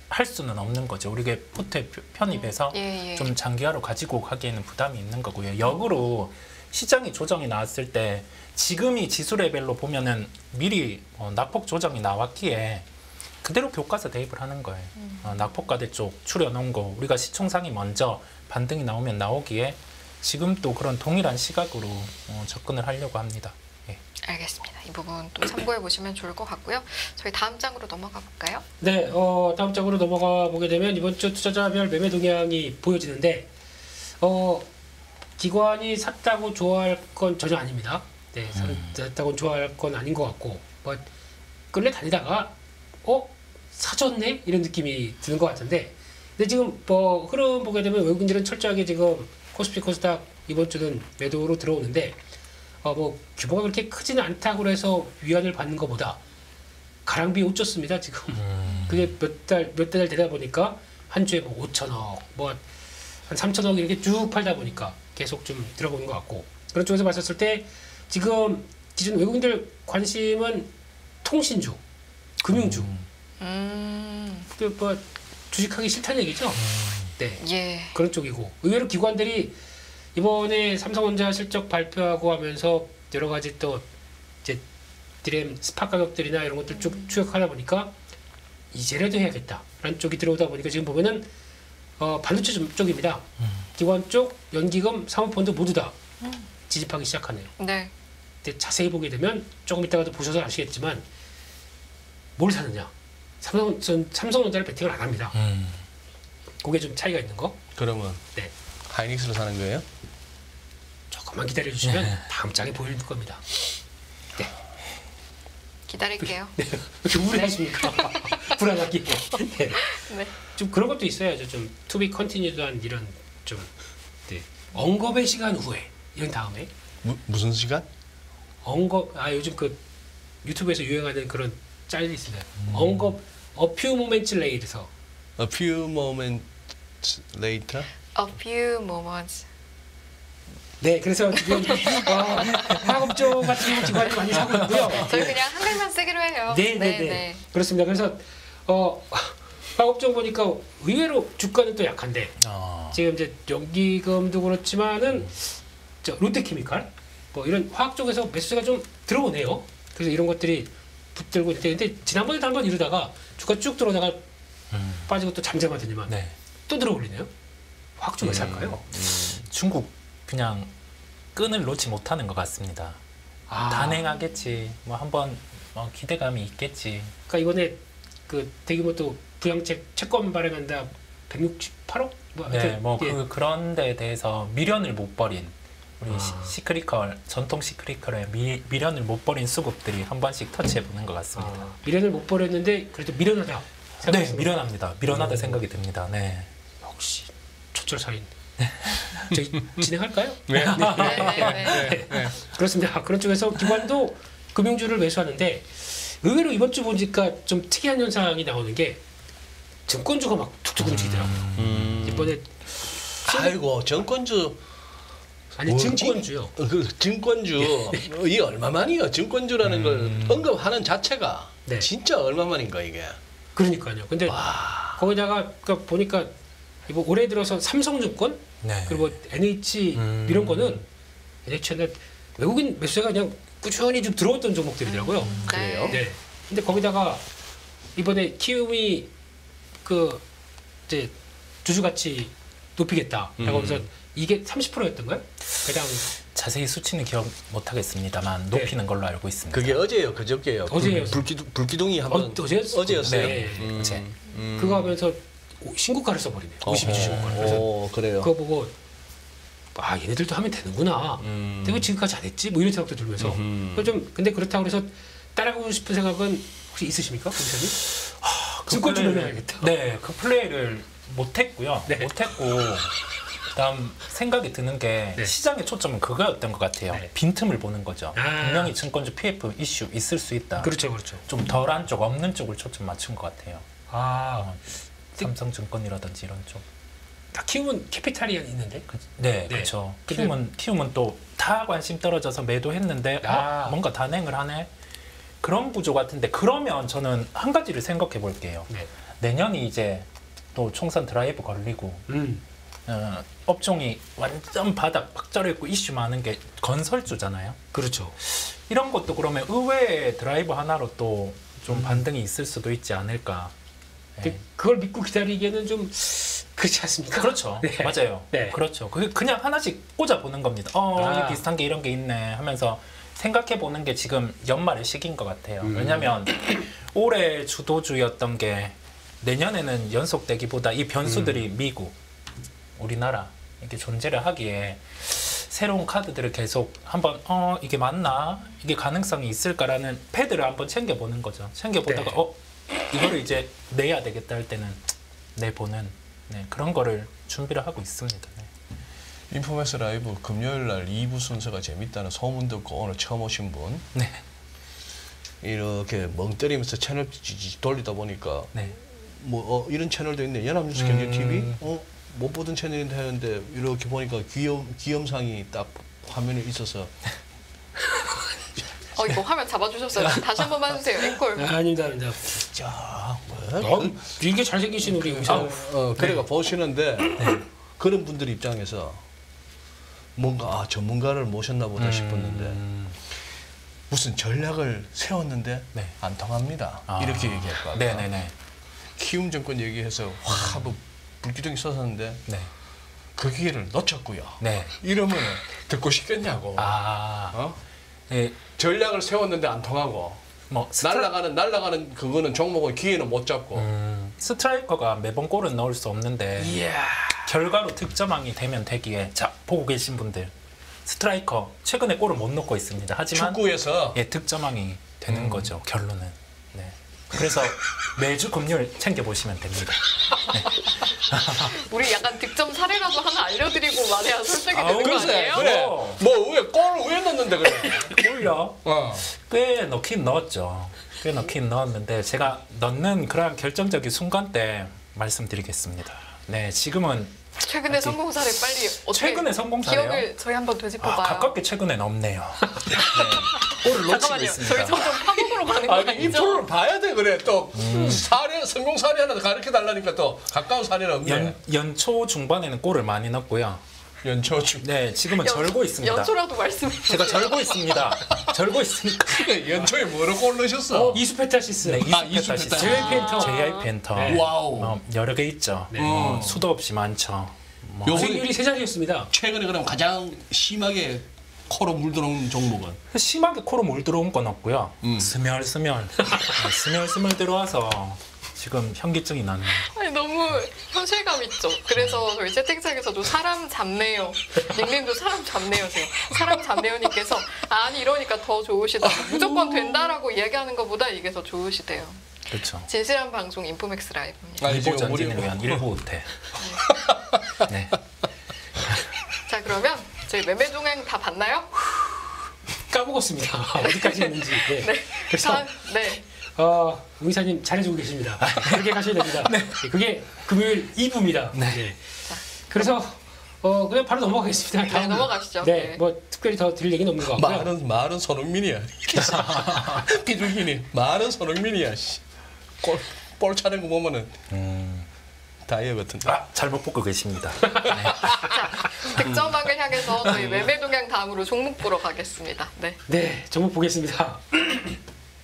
할 수는 없는 거죠. 우리가 포트에 편입해서 예. 좀 장기화로 가지고 가기에는 부담이 있는 거고요. 역으로 시장이 조정이 나왔을 때 지금이 지수 레벨로 보면은 미리 낙폭 조정이 나왔기에 그대로 교과서 대입을 하는 거예요. 낙폭과대 쪽 추려놓은 거 우리가 시총상이 먼저 반등이 나오면 나오기에 지금 또 그런 동일한 시각으로 접근을 하려고 합니다. 예. 알겠습니다. 이 부분 또 참고해 보시면 좋을 것 같고요. 저희 다음 장으로 넘어가 볼까요? 네, 다음 장으로 넘어가 보게 되면 이번 주 투자자별 매매 동향이 보여지는데 기관이 샀다고 좋아할 건 전혀 아닙니다. 네, 샀다고 좋아할 건 아닌 것 같고 뭐 끌려다니다가 사줬네 이런 느낌이 드는 것 같은데, 근데 지금 뭐 흐름 보게 되면 외국인들은 철저하게 지금 코스피 코스닥 이번 주는 매도로 들어오는데 뭐 규모가 그렇게 크지는 않다고 해서 위안을 받는 것보다 가랑비 옷 줬습니다 지금. 그게 몇 달 되다 보니까 한 주에 뭐 5천억 뭐 한 3천억 이렇게 쭉 팔다 보니까 계속 좀 들어보는 것 같고, 그런 쪽에서 봤었을 때 지금 기존 외국인들 관심은 통신주, 금융주, 뭐 주식하기 싫다는 얘기죠. 네, 예. 그런 쪽이고, 의외로 기관들이 이번에 삼성전자 실적 발표하고 하면서 여러 가지 또 이제 디램 스팟 가격들이나 이런 것들 쭉 추격하다 보니까 이제라도 해야겠다라는 쪽이 들어오다 보니까 지금 보면은 반도체 쪽입니다. 기관 쪽, 연기금, 사모펀드 모두 다 지집하기 시작하네요. 네. 근데 자세히 보게 되면 조금 이따가도 보셔서 아시겠지만 뭘 사느냐? 삼성전자를 베팅을 안 합니다. 그게 좀 차이가 있는 거. 그러면 네. 하이닉스를 사는 거예요? 조금만 기다려 주시면 다음 장에 보일 겁니다. 네. 기다릴게요. 네. 왜 이렇게 우울하십니까? 불안하게. 네. 네. 좀 그런 것도 있어야죠. 좀 to be continued한 이런 좀 네. 언급의 시간 후에 이런 다음에 무슨 시간? 언급 요즘 그 유튜브에서 유행하는 그런 짤이 있습니다. 언급 a few moments later에서 A few moments later. A few moments. 네, 그래서 지금 화학업종 같은 기관이 많이 사고 있고요. 저희 그냥 한 글만 쓰기로 해요. 네. 그렇습니다. 그래서 화학업종 보니까 의외로 주가는 또 약한데 지금 이제 연기금도 그렇지만은 롯데케미칼 뭐 이런 화학 쪽에서 매수세가 좀 들어오네요. 그래서 이런 것들이 붙들고 있는데, 근데 지난번에도 한번 이러다가 주가 쭉 들어오다가 빠지고 또 잠잠하더니만 네. 또 들어올리네요. 화학 쪽 왜 살까요? 중국 그냥 끈을 놓지 못하는 것 같습니다. 단행하겠지. 뭐 한번 기대감이 있겠지. 그러니까 이번에 그 대규모 또 부양책 채권 발행한다 168억? 네, 그런 데에 대해서 미련을 못 버린 우리 시크리컬 전통 시크리컬의 미련을 못 버린 수급들이 한 번씩 터치해 보는 것 같습니다. 미련을 못 버렸는데 그래도 미련하다. 네, 미련합니다. 미련하다 생각이 듭니다. 네. 역시 초철살인. 저희 진행할까요? 네. 네. 그렇습니다. 그런 쪽에서 기관도 금융주를 매수하는데 의외로 이번 주 보니까 좀 특이한 현상이 나오는 게 증권주가 막 툭툭 움직이더라고요. 이번에 아이고 정권주. 아니 증권주요. 증권주 이게 얼마만이요? 증권주라는 걸 언급하는 자체가 진짜 얼마만인가 이게. 그러니까요. 근데 거기다가 그러니까 보니까 이번 올해 들어서 삼성증권 그리고 NH 이런 거는 NH는 외국인 매수세가 그냥 꾸준히 좀 들어왔던 종목들이더라고요. 그래요? 네. 근데 거기다가 이번에 키움이 그 이제 주주 가치 높이겠다라고 하면서 이게 30%였던가요? 배당 자세히 수치는 기억 못 하겠습니다만 높이는 걸로 알고 있습니다. 그게 어제예요, 그저께요. 어제예요. 불기둥이 한번 어제였어요. 네. 어제. 그거 하면서 신고가를 써버리네. 52주 신고가를. 그래서 그래요. 그거 보고 얘네들도 하면 되는구나. 근데 왜 지금까지 안 했지? 뭐 이런 생각도 들면서. 좀 근데 그렇다고 해서 따라가고 싶은 생각은 혹시 있으십니까, komis사님? 증권 좀 해야겠다. 네, 그 플레이를 못했고요. 네. 못했고 다음 생각이 드는 게 네. 시장의 초점은 그거였던 것 같아요. 네. 빈틈을 보는 거죠. 아. 분명히 증권주 PF 이슈 있을 수 있다. 그렇죠, 그렇죠. 좀 덜한 쪽, 없는 쪽을 초점 맞춘 것 같아요. 아, 삼성증권이라든지 이런 쪽. 다 키우면 캐피탈이 있는데. 네, 네. 그렇죠. 근데- 키우면 또 다 관심 떨어져서 매도했는데 아. 뭔가 단행을 하네. 그런 구조 같은데 그러면 저는 한 가지를 생각해 볼게요. 네. 내년이 이제 또 총선 드라이브 걸리고 업종이 완전 바닥 박자로 있고 이슈 많은 게 건설주잖아요. 그렇죠. 이런 것도 그러면 의외의 드라이브 하나로 또 좀 반등이 있을 수도 있지 않을까. 근데 네. 그걸 믿고 기다리기에는 좀 그렇지 않습니까? 그렇죠. 네. 맞아요. 네. 그렇죠. 그게 그냥 하나씩 꽂아 보는 겁니다. 아. 이게 비슷한 게 이런 게 있네 하면서 생각해 보는 게 지금 연말의 시기인 것 같아요. 왜냐하면 올해 주도주였던 게 내년에는 연속되기보다 이 변수들이 미국, 우리나라 이렇게 존재를 하기에 새로운 카드들을 계속 한번 이게 맞나? 이게 가능성이 있을까라는 패드를 한번 챙겨보는 거죠. 챙겨보다가 네. 이거를 이제 내야 되겠다 할 때는 내보는 그런 거를 준비를 하고 있습니다. 네. 인포메스 라이브 금요일 날 2부 순서가 재밌다는 소문 듣고 오늘 처음 오신 분 네. 이렇게 멍 때리면서 채널 돌리다 보니까 네. 뭐 이런 채널도 있네. 연합뉴스 경제 TV 못 보던 채널인데 하는데 이렇게 보니까 귀염상이 딱 화면에 있어서 이거 화면 잡아주셨어요. 다시 한 번만 해주세요. 앵콜. 아닙니다, 아닙니다. 자, 뭐 이게 잘생기신 우리 의사. 그래가 보시는데 그런 분들 입장에서 뭔가 전문가를 모셨나 보다 싶었는데 무슨 전략을 세웠는데 네. 안 통합니다. 이렇게 얘기할까? 네네네. 키움 정권 얘기해서 뭐 불기둥이 솟았는데 네. 그 기회를 놓쳤고요. 네. 이러면 듣고 싶겠냐고. 네. 전략을 세웠는데 안 통하고 뭐 날아가는 그거는 종목은 기회는 못 잡고. 스트라이커가 매번 골은 넣을 수 없는데 이야. 결과로 득점왕이 되면 되기에 자 보고 계신 분들 스트라이커 최근에 골을 못 넣고 있습니다. 하지만 축구에서 득점왕이 되는 거죠. 결론은. 네. 그래서 매주 금요일 챙겨 보시면 됩니다. 우리 약간 득점 사례라도 하나 알려드리고 말해야 설득이 되는 거 글쎄, 아니에요? 그래. 어. 뭐 왜 골을 왜 넣는데 그래? 골요. 어. 꽤 넣긴 넣었죠. 꽤 넣긴 넣었는데 제가 넣는 그런 결정적인 순간 때 말씀드리겠습니다. 네, 지금은 최근에 성공 사례 빨리 어떻게 최근에 성공 사례요? 기억을 저희 한번 되짚어봐요. 가깝게 최근에는 없네요. 네. 골을 놓치고 잠깐만요. 있습니다. 저희 점점 파국으로 가는 거 아니 이 아니죠? 프로를 봐야 돼 그래 또 사례 성공 사례 하나 가르쳐 달라니까 또 가까운 사례는 없네. 연초 중반에는 골을 많이 넣었고요. 연초중. 네, 지금은 절고 있습니다. 연초라도 말씀해 주세요. 제가 절고 있습니다. 절고 있으니까. 연초에 뭐로 골 넣으셨어? 이수페타시스. 네, 이수페타시스. JY 펜터. JI 펜터. 네. 와우. 여러 개 있죠. 네. 수도 없이 많죠. 뭐. 요거 수익률이 세 자리였습니다. 최근에 그럼 가장 심하게 코로 물 들어온 종목은 심하게 코로 물 들어온 건 없고요. 스멀스멀 스멀스멀 들어와서 지금 현기증이 나네요. 아니 너무 현실감 있죠. 그래서 저희 채팅창에서도 사람 잡네요. 닉네임도 사람 잡네요세요. 사람 잡네요님께서 아니 이러니까 더 좋으시다. 무조건 된다라고 이야기하는 것보다 이게 더 좋으시대요. 그렇죠. 진실한 방송 인포맥스 라이브입니다. 아니, 일보 지금 우리 전진을 위한 일보 우태. 네. 자 그러면 저희 매매 동행 다 봤나요? 까먹었습니다. 어디까지 했는지. 네. 네. 그래서 네. 의사님 잘해주고 계십니다. 그렇게 가셔야 됩니다. 네. 그게 금요일 2부입니다. 네. 그래서 그냥 바로 넘어가겠습니다. 네, 다음. 넘어가시죠. 네, 네. 뭐 특별히 더 드릴 얘기는 없는 것 같고요. 말은 손흥민이야. 비둘기니 말은 손흥민이야. 씨. 볼 차는 거 보면은 다이어 같은데. 잘못 보고 계십니다. 자 득점왕을 향해서 저희 매매 동행 다음으로 종목 보러 가겠습니다. 네. 네, 종목 보겠습니다.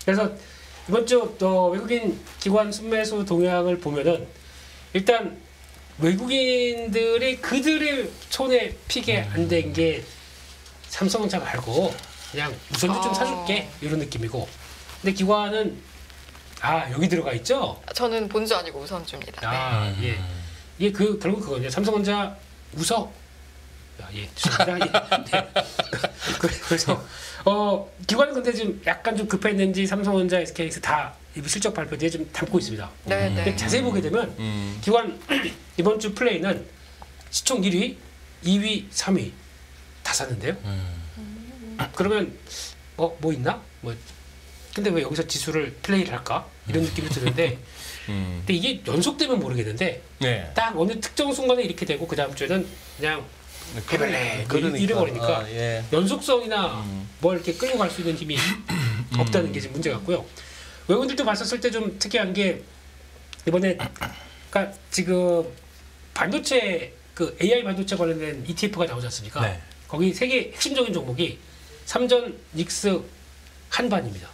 그래서 이번 주 외국인 기관 순매수 동향을 보면은 일단 외국인들이 그들의 손에 픽에 안 된 게 삼성전자 말고 그냥 우선주 좀 사줄게 이런 느낌이고, 근데 기관은 여기 들어가 있죠. 저는 본주 아니고 우선주입니다. 네. 예, 이게 결국 그거냐, 삼성전자 우석. 예, 죄송합니다. 예. 네. 그래서 기관은 근데 좀 약간 좀 급했는지 삼성전자, SKX 다 실적 발표 뒤에 좀 담고 있습니다. 네, 근데 네. 자세히 보게 되면 기관 이번 주 플레이는 시총 1위 2위, 3위 다 샀는데요. 그러면 뭐 있나? 근데 왜 여기서 지수를 플레이를 할까? 이런 느낌이 드는데 근데 이게 연속되면 모르겠는데 네. 딱 어느 특정 순간에 이렇게 되고 그 다음 주에는 그냥 해발레 이래버리니까 아, 예. 연속성이나 뭘 이렇게 끌고 갈 수 있는 힘이 없다는 게 지금 문제 같고요. 외국인들도 봤었을 때 좀 특이한 게 이번에 그러니까 지금 반도체 그 AI 반도체 관련된 ETF가 나오지 않습니까? 네. 거기 세계 핵심적인 종목이 삼전, 닉스, 한반입니다.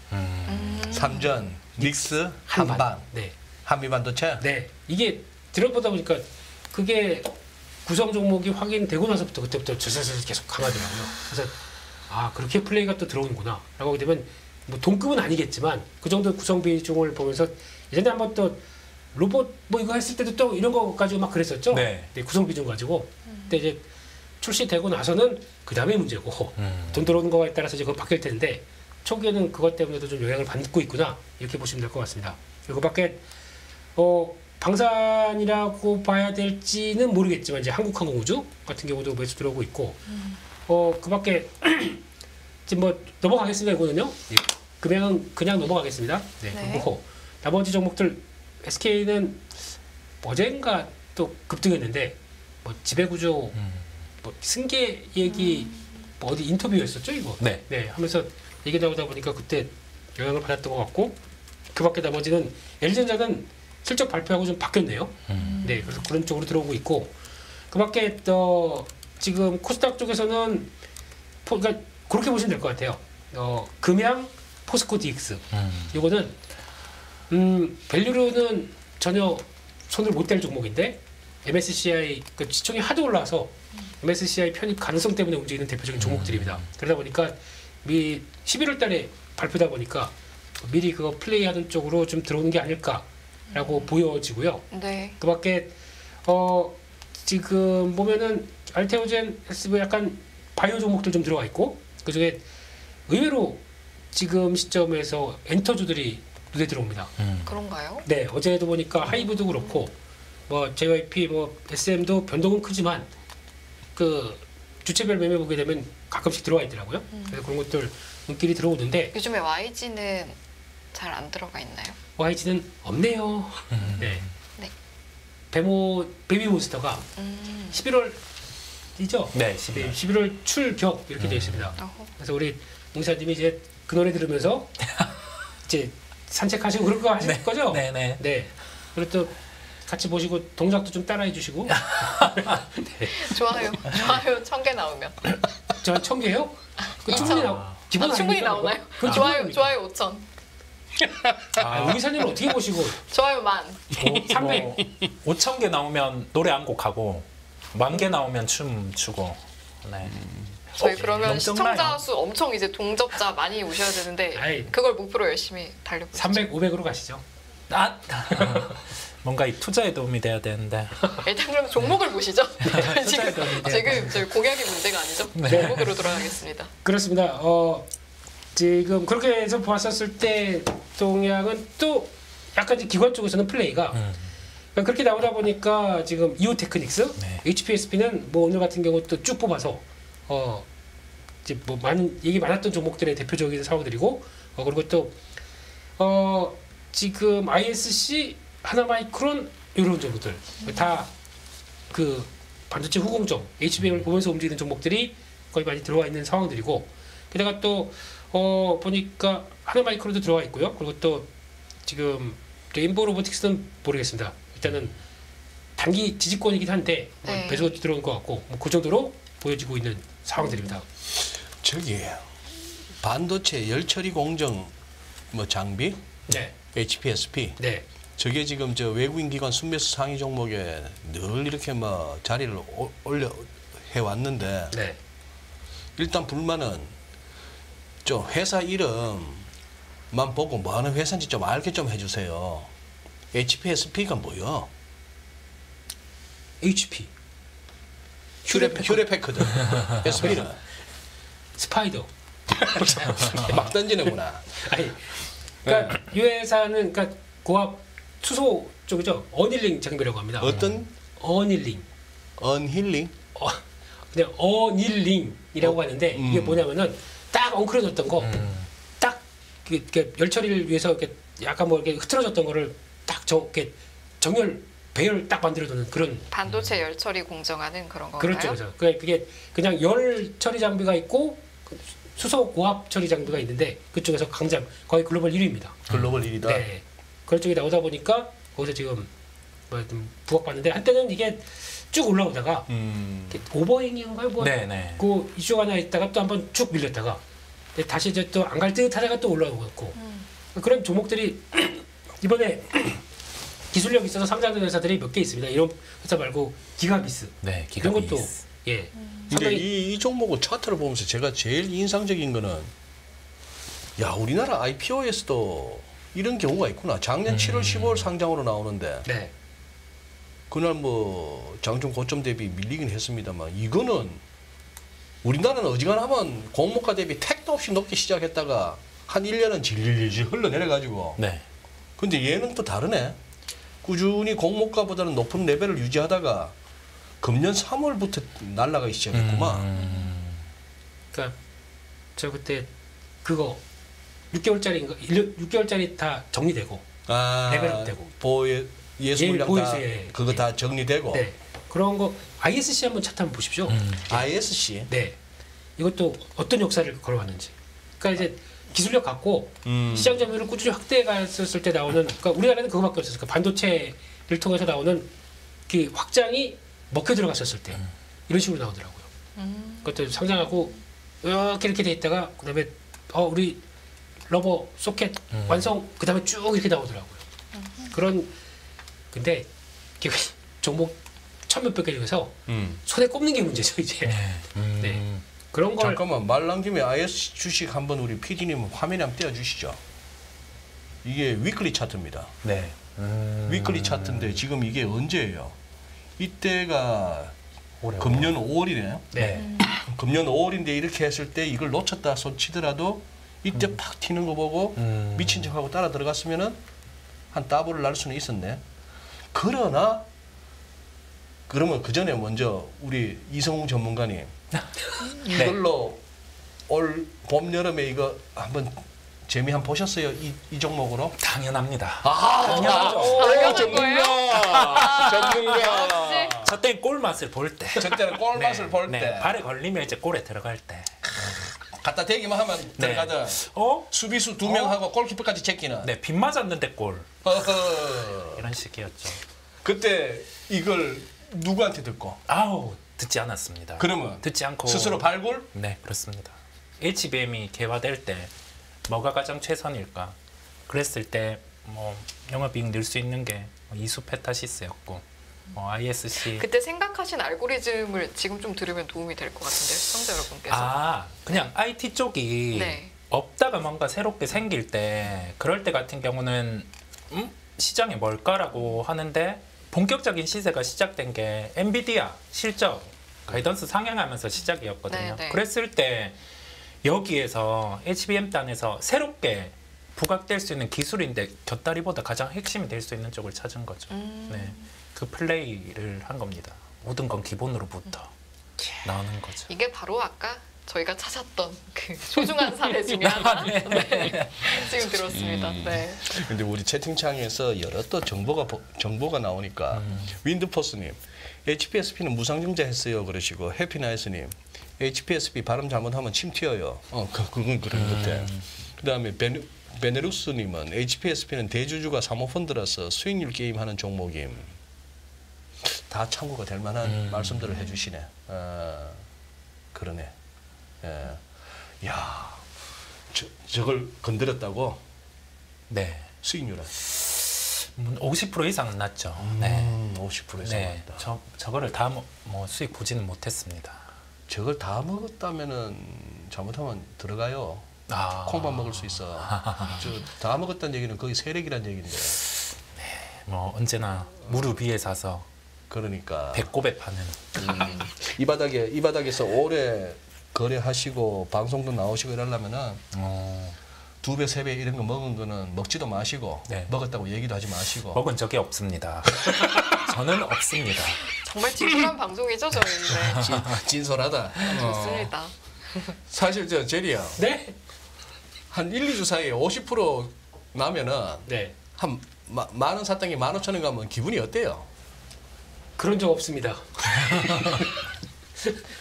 삼전, 닉스, 한반, 네. 한미반도체. 네. 이게 들어보다 보니까 그게 구성 종목이 확인되고 나서부터 그때부터 슬슬 계속 강하더라고요. 그래서 아 그렇게 플레이가 또 들어오는구나 라고 하게 되면 뭐 동급은 아니겠지만 그 정도 구성 비중을 보면서 예전에 한번 또 로봇 뭐 이거 했을 때도 또 이런 거 가지고 막 그랬었죠. 네. 구성 비중 가지고. 근데 이제 출시되고 나서는 그 다음에 문제고 돈 들어오는 거에 따라서 이제 그거 바뀔 텐데 초기에는 그것 때문에도 좀 영향을 받고 있구나 이렇게 보시면 될 것 같습니다. 그리고 밖에 방산이라고 봐야 될지는 모르겠지만 이제 한국항공우주 같은 경우도 매수 들어오고 있고 그 밖에 지금 뭐 넘어가겠습니다. 이거는요. 네. 금액은 그냥 넘어가겠습니다. 네. 네. 그리고 나머지 종목들 SK는 어젠가 또 급등했는데 뭐 지배구조 뭐 승계 얘기 뭐 어디 인터뷰였었죠 이거. 네. 네. 하면서 얘기 나오다 보니까 그때 영향을 받았던 것 같고 그 밖에 나머지는 LG전자는 실적 발표하고 좀 바뀌었네요. 네. 그래서 그런 쪽으로 들어오고 있고 그 밖에 지금 코스닥 쪽에서는 그러니까 그렇게 보시면 될 것 같아요. 금양, 포스코 DX. 이거는 밸류로는 전혀 손을 못 댈 종목인데 MSCI 그 시총이 하도 올라서 MSCI 편입 가능성 때문에 움직이는 대표적인 종목들입니다. 그러다 보니까 11월 달에 발표다 보니까 미리 그거 플레이하는 쪽으로 좀 들어오는 게 아닐까라고 보여지고요. 네. 그 밖에 지금 보면은 알테오젠, SB 약간 바이오 종목들 좀 들어가 있고 그 중에 의외로 지금 시점에서 엔터주들이 눈에 들어옵니다. 그런가요? 네, 어제도 보니까 하이브도 그렇고 뭐 JYP, 뭐 SM도 변동은 크지만 그 주체별 매매 보게 되면 가끔씩 들어가 있더라고요. 그래서 그런 것들 눈길이 들어오는데 요즘에 YG는 잘 안 들어가 있나요? YG는 없네요. 네. 네. 베이비몬스터가 11월이죠? 네, 11월. 11월 출격 이렇게 되어 있습니다. 어허. 그래서 우리 뭉사님이 이제 그 노래 들으면서 이제 산책하시고 그럴 거 하실 거죠? 네, 네. 네. 그리고 또 같이 보시고 동작도 좀 따라해 주시고. 좋아요. 좋아요 1000개 나오면. 저 1000개요? 그 이천. 충분히 기본 충분히 아닙니까, 그거? 나오나요? 그건 좋아요. 기본입니까? 좋아요 5000. 우리 사진을 어떻게 보시고 좋아요 10,000. 300. 5,000개 나오면 노래 한 곡 하고 10,000개 나오면 춤 추고. 네. 저희 그러면 넘쳤나요? 시청자 수 엄청 이제 동접자 많이 오셔야 되는데 아이. 그걸 목표로 열심히 달려보시죠. 300, 500으로 가시죠. 아, 뭔가 이 투자에 도움이 돼야 되는데. 일단 그럼 종목을 보시죠. 투자에 도움이 돼야 지금 저희 공약이 문제가 아니죠. 네. 종목으로 돌아가겠습니다. 그렇습니다. 지금 그렇게 해서 봤었을 때 동향은 또 약간 이제 기관 쪽에서는 플레이가 그러니까 그렇게 나오다 보니까 지금 이오테크닉스, 네. HPSP는 뭐 오늘 같은 경우 또 쭉 뽑아서 이제 뭐 많은 얘기 많았던 종목들의 대표적인 사업들이고 그리고 또 지금 ISC, 하나마이크론 이런 종목들 다 그 반도체 후공정 HBM을 보면서 움직이는 종목들이 거의 많이 들어와 있는 상황들이고 게다가 또 보니까 하나마이크론도 들어와 있고요. 그리고 또 지금 레인보우 로보틱스는 모르겠습니다. 일단은 단기 지지권이긴 한데 네. 배수가 들어온 것 같고 그 정도로 보여지고 있는 상황들입니다. 저기 반도체 열처리 공정 뭐 장비 네, HPSP 네, 저게 지금 저 외국인 기관 순매수 상위 종목에 늘 이렇게 뭐 자리를 올려 해 왔는데 네. 일단 불만은 좀 회사 이름만 보고 뭐 하는 회사인지 좀 알게 좀 해주세요. HPSP가 뭐요? HP, 휴레패커드. SP는 스파이더. 막 던지는구나. 아니, 그러니까 이 회사는 그러니까 고압 수소 쪽이죠. 어닐링 장비라고 합니다. 어떤 어닐링. 언힐링? 그냥 어닐링이라고 하는데 이게 뭐냐면은 딱 엉클어졌던 거, 딱 열 처리를 위해서 이렇게 약간 뭐 이렇게 흐트러졌던 거를 딱 이렇게 정열 배열 딱 만들어두는 그런. 반도체 열 처리 공정하는 그런 건가요? 그렇죠, 그렇죠. 그게 그냥 열 처리 장비가 있고 수소 고압 처리 장비가 있는데 그쪽에서 강장 거의 글로벌 1위입니다. 글로벌 1위다. 네. 그런 쪽이 나오다 보니까 거기서 지금 뭐 좀 부각받는데 한때는 이게 쭉 올라오다가 이렇게 오버행인가요? 뭐 네네. 그 이슈가 하나 있다가 또 한번 쭉 밀렸다가 다시 이제 또 안 갈 듯 하다가 또 올라오고 있고 그런 종목들이 이번에 기술력 있어서 상장된 회사들이 몇 개 있습니다. 이런 회사 말고 기가비스 네, 이런 것도 기가비스. 예 근데 상당히 이 종목은 차트를 보면서 제가 제일 인상적인 거는 야 우리나라 IPO에서도 이런 경우가 있구나. 작년 7월 15일 상장으로 나오는데 네 그날 뭐 장중 고점 대비 밀리긴 했습니다만 이거는 우리나라는 어지간하면 공모가 대비 택도 없이 높게 시작했다가 한 1년은 질질 흘러내려가지고 네. 근데 얘는 또 다르네. 꾸준히 공모가보다는 높은 레벨을 유지하다가 금년 3월부터 날아가기 시작했구만. 그러니까 저 그때 그거 6개월짜리인가 6개월짜리 다 정리되고 레벨업되고. 예술량 다 예. 그거 다 정리되고. 네 그런 거 ISC 한번 차트 한번 보십시오. ISC. 네 이것도 어떤 역사를 걸어왔는지. 그러니까 이제 기술력 갖고 시장 점유율을 꾸준히 확대해 갔을 때 나오는 그러니까 우리나라는 그거밖에 없었어요. 그러니까 반도체를 통해서 나오는 그 확장이 먹혀 들어갔었을 때 이런 식으로 나오더라고요. 그것도 상장하고 이렇게 돼 있다가 그다음에 우리 러버 소켓 완성 그다음에 쭉 이렇게 나오더라고요. 그런 근데 종목 1,000몇백 개 중에서 손에 꼽는 게 문제죠 이제. 네. 그런 걸 잠깐만 말 나온 김에 ISC 주식 한번 우리 PD님 화면에 한번 띄워주시죠. 이게 위클리 차트입니다. 네. 위클리 차트인데 지금 이게 언제예요? 이때가 금년 5월이네요. 네. 금년 5월인데 이렇게 했을 때 이걸 놓쳤다 손 치더라도 이때 팍 튀는 거 보고 미친 척하고 따라 들어갔으면은 한 더블을 날 수는 있었네. 그러나 그러면 그 전에 먼저 우리 이성웅 전문가님 이걸로 올 봄 여름에 이거 한번 재미 한번 보셨어요? 이 종목으로? 당연합니다. 당연한 전문가. 역시. 저 땐 꿀 맛을 볼 때. 저 때는 골 맛을 볼 때. 발에 걸리면 이제 골에 들어갈 때. 갖다 대기만 하면 들어가든 수비수 2명하고 골키퍼까지 제끼는. 네, 빗 맞았는데 골. 어허. 이런 식이었죠. 그때 이걸 누구한테 듣고? 아우, 듣지 않았습니다. 그러면 듣지 않고 스스로 발굴? 네, 그렇습니다. HBM이 개화될 때 뭐가 가장 최선일까? 그랬을 때 뭐 영업이익 늘 수 있는 게 이수페타시스였고 ISC 그때 생각하신 알고리즘을 지금 좀 들으면 도움이 될 것 같은데요, 시청자 여러분께서. 그냥 IT 쪽이 네. 없다가 뭔가 새롭게 생길 때 그럴 때 같은 경우는 시장이 뭘까라고 하는데 본격적인 시세가 시작된 게 엔비디아 실적 가이던스 상향하면서 시작이었거든요. 네, 네. 그랬을 때 여기에서 HBM 단에서 새롭게 부각될 수 있는 기술인데 곁다리보다 가장 핵심이 될 수 있는 쪽을 찾은 거죠. 네, 그 플레이를 한 겁니다. 모든 건 기본으로부터 나오는 거죠. 이게 바로 아까 저희가 찾았던 그 소중한 사례 중에 하나. 네. 지금 들었습니다. 네. 근데 우리 채팅창에서 여러 또 정보가 나오니까 윈드포스님 HPSP는 무상증자 했어요 그러시고 해피나이스님 HPSP 발음 잘못하면 침 튀어요. 그건 그런 것 같아. 그다음에 베네루스님은 HPSP는 대주주가 사모펀드라서 수익률 게임하는 종목임. 다 참고가 될 만한 말씀들을 해주시네. 그러네. 예. 야, 저걸 건드렸다고? 네, 수익률은? 50% 이상은 났죠. 네. 50% 이상 네, 났다. 저거를 다 뭐 수익 보지는 못했습니다. 저걸 다 먹었다면은 잘못하면 들어가요. 콩밥 먹을 수 있어. 저 다 먹었다는 얘기는 거의 세력이란 얘기인데. 뭐 언제나 무릎 위에 사서 그러니까 배꼽에 파는. 이 바닥에서 오래 거래하시고 방송도 나오시고 이러려면은 2배, 3배 이런 거 먹은 거는 먹지도 마시고 네. 먹었다고 얘기도 하지 마시고 먹은 적이 없습니다. 저는 없습니다. 정말 진솔한 방송이죠, 저희는. 네. 진솔하다. 좋습니다. 사실 저 제리야 네? 한 1, 2주 사이에 50% 나면은 네. 한 만 원 샀던 게 15,000원 가면 기분이 어때요? 그런 적 없습니다.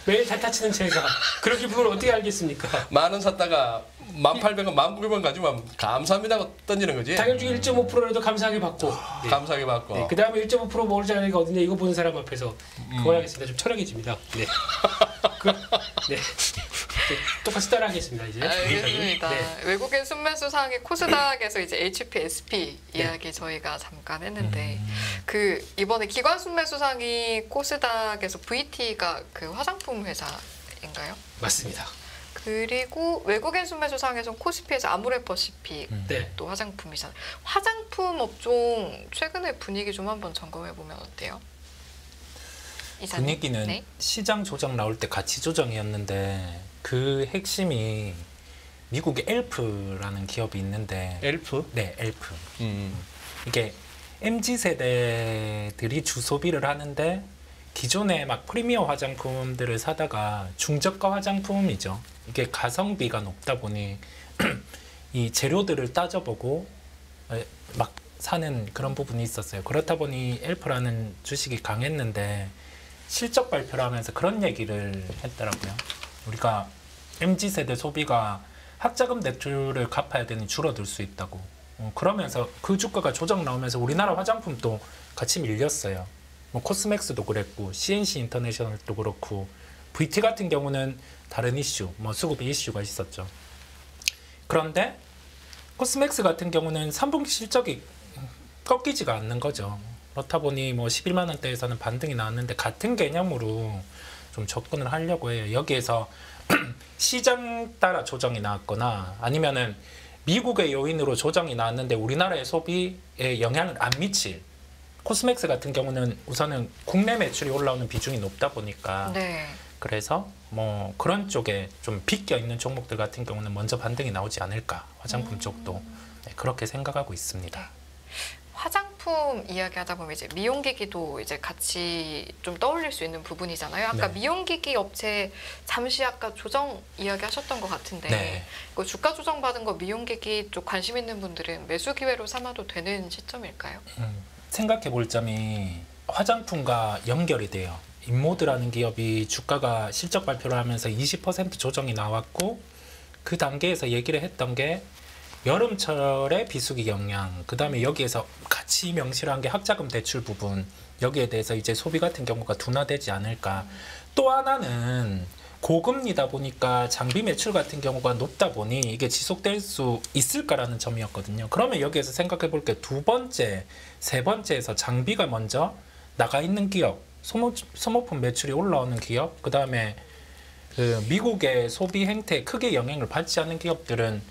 매일 잘 타치는 제가 그런 기분을 어떻게 알겠습니까? 10,000원 샀다가 1,800원, 19,000원 가지면 감사합니다 하고 던지는 거지. 당연 중에 1.5%라도 감사하게 받고 네. 감사하게 받고. 네, 그 다음에 1.5% 모르지 않으니까 어딘데 이거 보는 사람 앞에서 그만하겠습니다. 좀 철학해집니다. 네. 네. 똑같이 따라하겠습니다. 이제. 알겠습니다. 네. 외국인 순매수 상위 코스닥에서 이제 HPSP 이야기 저희가 잠깐 했는데 그 이번에 기관 순매수 상위 코스닥에서 VT가 그 화장품 회사인가요? 맞습니다. 그리고 외국인 순매수 상에서 코스피에서 아모레퍼시픽 네. 또 화장품이잖아요. 화장품 업종 최근의 분위기 좀 한번 점검해 보면 어때요? 이사님? 분위기는 네. 시장 조정 나올 때 가치 조정이었는데 그 핵심이 미국의 엘프라는 기업이 있는데 엘프? 네, 엘프. 이게 MZ 세대들이 주소비를 하는데 기존에 막 프리미엄 화장품들을 사다가 중저가 화장품이죠. 이게 가성비가 높다 보니 이 재료들을 따져보고 막 사는 그런 부분이 있었어요. 그렇다 보니 엘프라는 주식이 강했는데 실적 발표를 하면서 그런 얘기를 했더라고요. 우리가 MZ세대 소비가 학자금 대출을 갚아야 되니 줄어들 수 있다고. 그러면서 그 주가가 조정 나오면서 우리나라 화장품도 같이 밀렸어요. 뭐 코스맥스도 그랬고 CNC 인터내셔널도 그렇고 VT 같은 경우는 다른 이슈, 뭐 수급의 이슈가 있었죠. 그런데 코스맥스 같은 경우는 3분기 실적이 꺾이지가 않는 거죠. 그렇다 보니 뭐 11만 원대에서는 반등이 나왔는데 같은 개념으로 좀 접근을 하려고 해요. 여기에서 시장 따라 조정이 나왔거나 아니면은 미국의 요인으로 조정이 나왔는데 우리나라의 소비에 영향을 안 미칠 코스맥스 같은 경우는 우선은 국내 매출이 올라오는 비중이 높다 보니까 네. 그래서 뭐 그런 쪽에 좀 비껴 있는 종목들 같은 경우는 먼저 반등이 나오지 않을까 화장품 쪽도 네, 그렇게 생각하고 있습니다. 화장품 이야기하다 보면 이제 미용기기도 이제 같이 좀 떠올릴 수 있는 부분이잖아요. 아까 네. 미용기기 업체 잠시 아까 조정 이야기하셨던 것 같은데 네. 그 주가 조정 받은 거 미용기기 쪽 관심 있는 분들은 매수 기회로 삼아도 되는 시점일까요? 생각해 볼 점이 화장품과 연결이 돼요. 인모드라는 기업이 주가가 실적 발표를 하면서 20% 조정이 나왔고 그 단계에서 얘기를 했던 게 여름철의 비수기 영향, 그 다음에 여기에서 같이 명시한 게 학자금 대출 부분, 여기에 대해서 이제 소비 같은 경우가 둔화되지 않을까. 또 하나는 고금리다 보니까 장비 매출 같은 경우가 높다 보니 이게 지속될 수 있을까라는 점이었거든요. 그러면 여기에서 생각해 볼 게 두 번째, 세 번째에서 장비가 먼저 나가 있는 기업, 소모품 매출이 올라오는 기업, 그 다음에 그 미국의 소비 행태에 크게 영향을 받지 않는 기업들은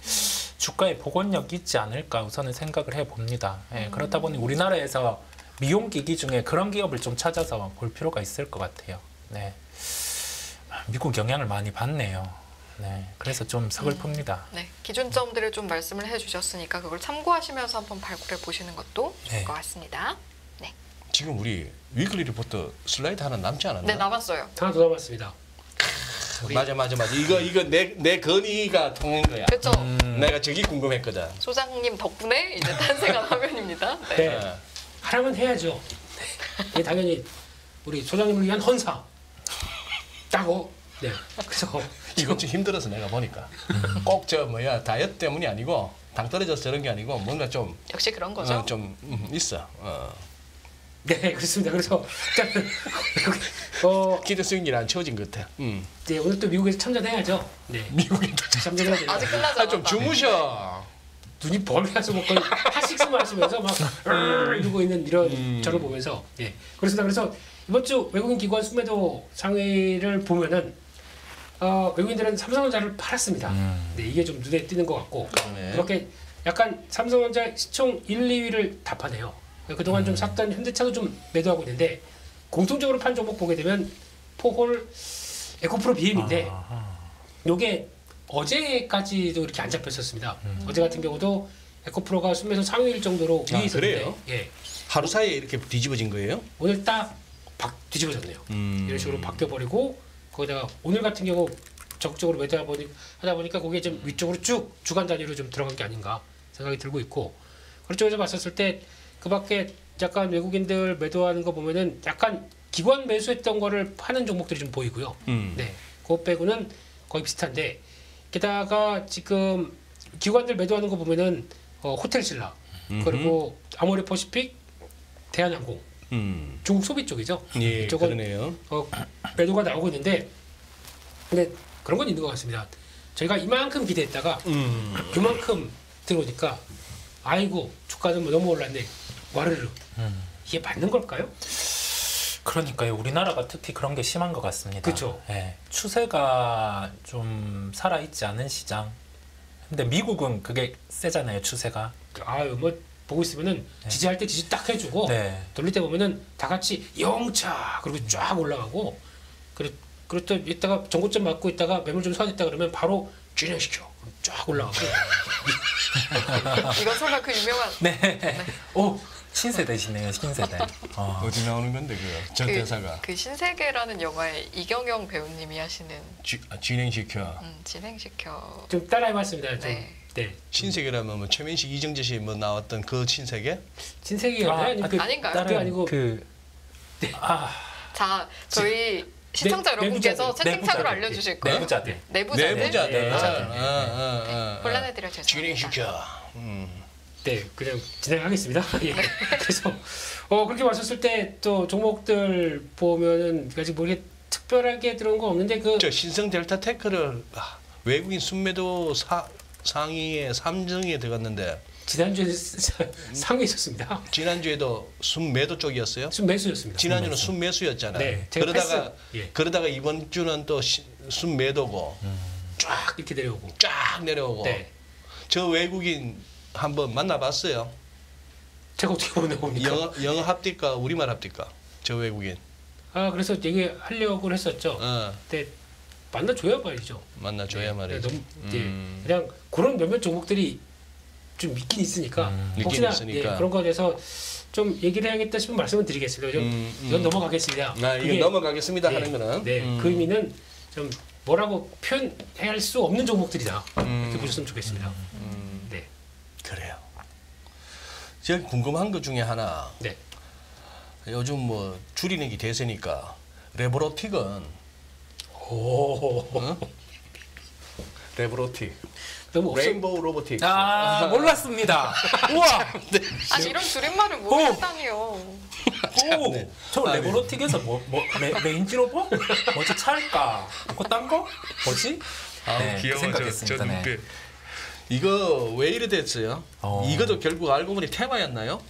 주가에 복원력이 있지 않을까 우선은 생각을 해봅니다. 예, 그렇다 보니 우리나라에서 미용기기 중에 그런 기업을 좀 찾아서 볼 필요가 있을 것 같아요. 네. 미국 영향을 많이 받네요. 네, 그래서 좀 서글픕니다. 네, 기준점들을 좀 말씀을 해주셨으니까 그걸 참고하시면서 한번 발굴해 보시는 것도 좋을 네. 것 같습니다. 네, 지금 우리 위클리 리포트 슬라이드 하나 남지 않았나? 네 남았어요. 하나 더 남았습니다. 맞아. 이거 내 건의가 통한 거야. 그렇죠. 내가 저기 궁금했거든. 소장님 덕분에 이제 탄생한 화면입니다. 네. 네. 어. 하라면 해야죠. 이게 당연히 우리 소장님을 위한 헌사. 따고. 네. 그래서 이건 좀 힘들어서 내가 보니까 꼭 저 뭐야 다이어트 때문이 아니고 당 떨어져서 저런 게 아니고 뭔가 좀 역시 그런 거죠. 좀 있어. 네 그렇습니다. 그래서 기대 수익률이 안 채워진 것 같아. 네, 오늘 또 미국에서 참전해야죠. 네. 미국에 참전해야 돼요. 아직 끝나지 좀 않았다. 주무셔. 눈이 벌게서 뭐 거의 하식스만 하시면서 막 이러고 있는 이런 저를 보면서 예 그렇습니다. 그래서 이번 주 외국인 기관 순매도 상위를 보면은 외국인들은 삼성전자를 팔았습니다. 네, 이게 좀 눈에 띄는 것 같고 네. 그렇게 약간 삼성전자 시총 1, 2위를 다 파네요. 그동안 좀 샀던 현대차도 좀 매도하고 있는데 공통적으로 판 종목 보게 되면 포홀, 에코프로 BM인데 요게 어제까지도 이렇게 안 잡혔었습니다. 어제 같은 경우도 에코프로가 순매수 상위일 정도로 위에 있었는데 그래요? 예. 하루 사이에 이렇게 뒤집어진 거예요? 오늘 딱 뒤집어졌네요. 이런 식으로 바뀌어버리고 거기다가 오늘 같은 경우 적극적으로 하다 보니까 거기에 좀 위쪽으로 쭉 주간 단위로 좀 들어간 게 아닌가 생각이 들고 있고 그런 쪽에서 봤었을 때 그밖에 약간 외국인들 매도하는 거 보면은 약간 기관 매수했던 거를 파는 종목들이 좀 보이고요. 네, 그거 빼고는 거의 비슷한데 게다가 지금 기관들 매도하는 거 보면은 호텔신라 그리고 아모레퍼시픽, 대한항공 중국 소비 쪽이죠. 예, 이쪽은 그러네요. 매도가 나오고 있는데 근데 그런 건 있는 것 같습니다. 저희가 이만큼 기대했다가 이만큼 들어오니까 아이고 주가는 뭐 너무 올랐네 와르르 이게 맞는 걸까요? 그러니까요. 우리나라가 특히 그런 게 심한 것 같습니다. 그쵸. 예, 추세가 좀 살아있지 않은 시장. 근데 미국은 그게 세잖아요. 추세가. 아유 뭐 보고 있으면은 지지할 때 지지 딱 해주고 네. 돌릴 때 보면은 다 같이 영차 그리고 쫙 올라가고 그렇다 이따가 전고점 맞고 있다가 매물 좀 소화됐다 그러면 바로 진행시켜 쫙 올라가고 이건 설마 그 유명한 네. 오, 신세대시네요. 신세대. 어디 나오는 건데 저 대사가 그 신세계라는 영화에 이경영 배우님이 하시는 진행시켜. 진행시켜. 좀 따라해봤습니다. 좀. 네. 네. 신세계라면 뭐 최민식, 이정재 씨 뭐 나왔던 그 신세계? 신세계가 아닌가요? 그게 아니고 자, 저희 시청자 여러분께서 내부자들. 채팅창으로 알려주실 거예요. 내부자들. 내부자들. 내부자들. 네. 혼란해드려 죄송합니다. 진행시켜. 네, 그냥 진행하겠습니다. 예. 그래서 그렇게 왔었을 때 또 종목들 보면은 아직 뭐 이게 특별하게 들어온 거 없는데 저 신성 델타 테크를 외국인 순매도 상위에 3등에 들어갔는데 지난주에 상위에 있었습니다. 지난주에도 순매도 쪽이었어요? 순매수였습니다. 지난주는 순매수였잖아요. 네, 제가 그러다가 이번 주는 또 순매도고 쫙 이렇게 내려오고 쫙 내려오고. 네. 저 외국인 한번 만나봤어요. 제가 어떻게 보내봅니까? 영어 합디까 우리말 합디까? 저 외국인. 그래서 얘기하려고 했었죠. 근데 만나줘야 말이죠. 만나줘야 말이죠. 그냥 그런 몇몇 종목들이 좀 있긴 있으니까 혹시나 있으니까. 그런 거에 대해서 좀 얘기를 해야겠다 싶은 말씀을 드리겠습니다. 이건 넘어가겠습니다. 이건 넘어가겠습니다 하는 거는. 그 의미는 좀 뭐라고 표현할 수 없는 종목들이다. 이렇게 보셨으면 좋겠습니다. 네. 그래요. 제가 궁금한 것 중에 하나. 네. 요즘 뭐 줄이는 게 대세니까 레보로틱은 레보로틱. 너무 레인보우 로보틱. 몰랐습니다. 우와. 아니 이런 줄임말을 모르겠다니요. 저 레보로틱에서 레인지 로버? 뭐지 차일까? 뭐 딴 거? 뭐지? 그 생각했습니다. 네. 이거 왜 이래 됐어요? 이것도 결국 알고 보니 테마였나요?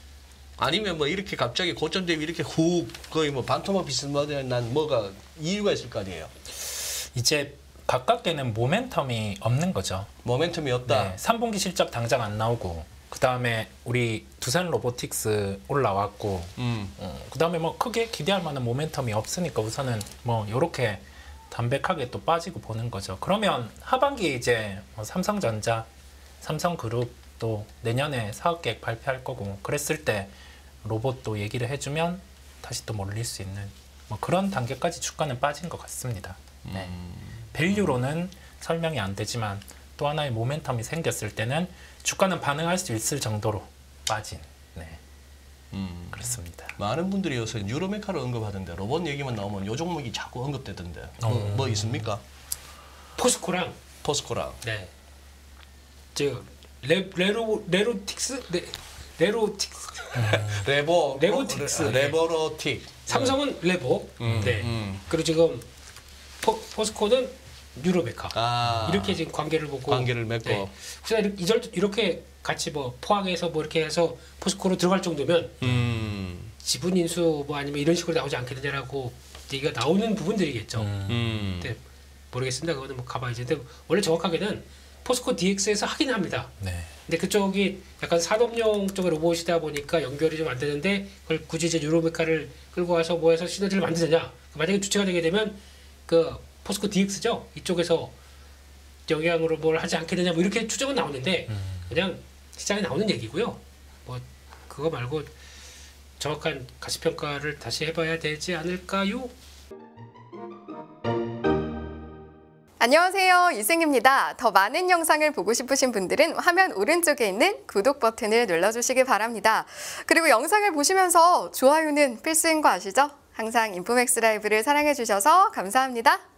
아니면 뭐 이렇게 갑자기 고점 대비 이렇게 훅 거의 뭐 반토막 비슷한 난 뭐가 이유가 있을 거 아니에요? 이제 가깝게는 모멘텀이 없는 거죠. 모멘텀이 없다. 네, 3분기 실적 당장 안 나오고 그 다음에 우리 두산 로보틱스 올라왔고 그 다음에 뭐 크게 기대할 만한 모멘텀이 없으니까 우선은 뭐 이렇게 담백하게 또 빠지고 보는 거죠. 그러면 하반기에 이제 뭐 삼성전자, 삼성그룹 또 내년에 사업 계획 발표할 거고 그랬을 때 로봇도 얘기를 해주면 다시 또 몰릴 수 있는 뭐 그런 단계까지 주가는 빠진 것 같습니다. 네. 밸류로는 설명이 안 되지만 또 하나의 모멘텀이 생겼을 때는 주가는 반응할 수 있을 정도로 빠진 그렇습니다. 많은 분들이 요새 뉴로메카를 언급하던데 로봇 얘기만 나오면 요 종목이 자꾸 언급되던데 뭐 있습니까? 포스코랑 포스코랑 네. 저 레로틱스 레로틱스 레보틱스. 레보로틱. 삼성은 레보. 네. 그리고 지금 포스코는 뉴로메카. 이렇게 지금 관계를 보고 관계를 맺고. 네. 혹시나 이렇게 같이 뭐 포항해서 뭐 이렇게 해서 포스코로 들어갈 정도면 지분 인수 뭐 아니면 이런 식으로 나오지 않겠느냐라고 얘기가 나오는 부분들이겠죠. 네. 모르겠습니다. 그거는 뭐 가봐야지. 근데 원래 정확하게는 포스코 DX에서 하긴 합니다. 네. 근데 그쪽이 약간 산업용 쪽의 로봇이다 보니까 연결이 좀 안 되는데 그걸 굳이 이제 뉴로메카를 끌고 와서 뭐 해서 시너지를 만드느냐. 만약에 주체가 되게 되면 그 포스코 DX죠. 이쪽에서 영향으로 뭘 하지 않게 되냐 뭐 이렇게 추정은 나오는데 그냥 시장에 나오는 얘기고요. 뭐 그거 말고 정확한 가치평가를 다시 해봐야 되지 않을까요? 안녕하세요. 이승입니다. 더 많은 영상을 보고 싶으신 분들은 화면 오른쪽에 있는 구독 버튼을 눌러주시기 바랍니다. 그리고 영상을 보시면서 좋아요는 필수인 거 아시죠? 항상 인포맥스 라이브를 사랑해주셔서 감사합니다.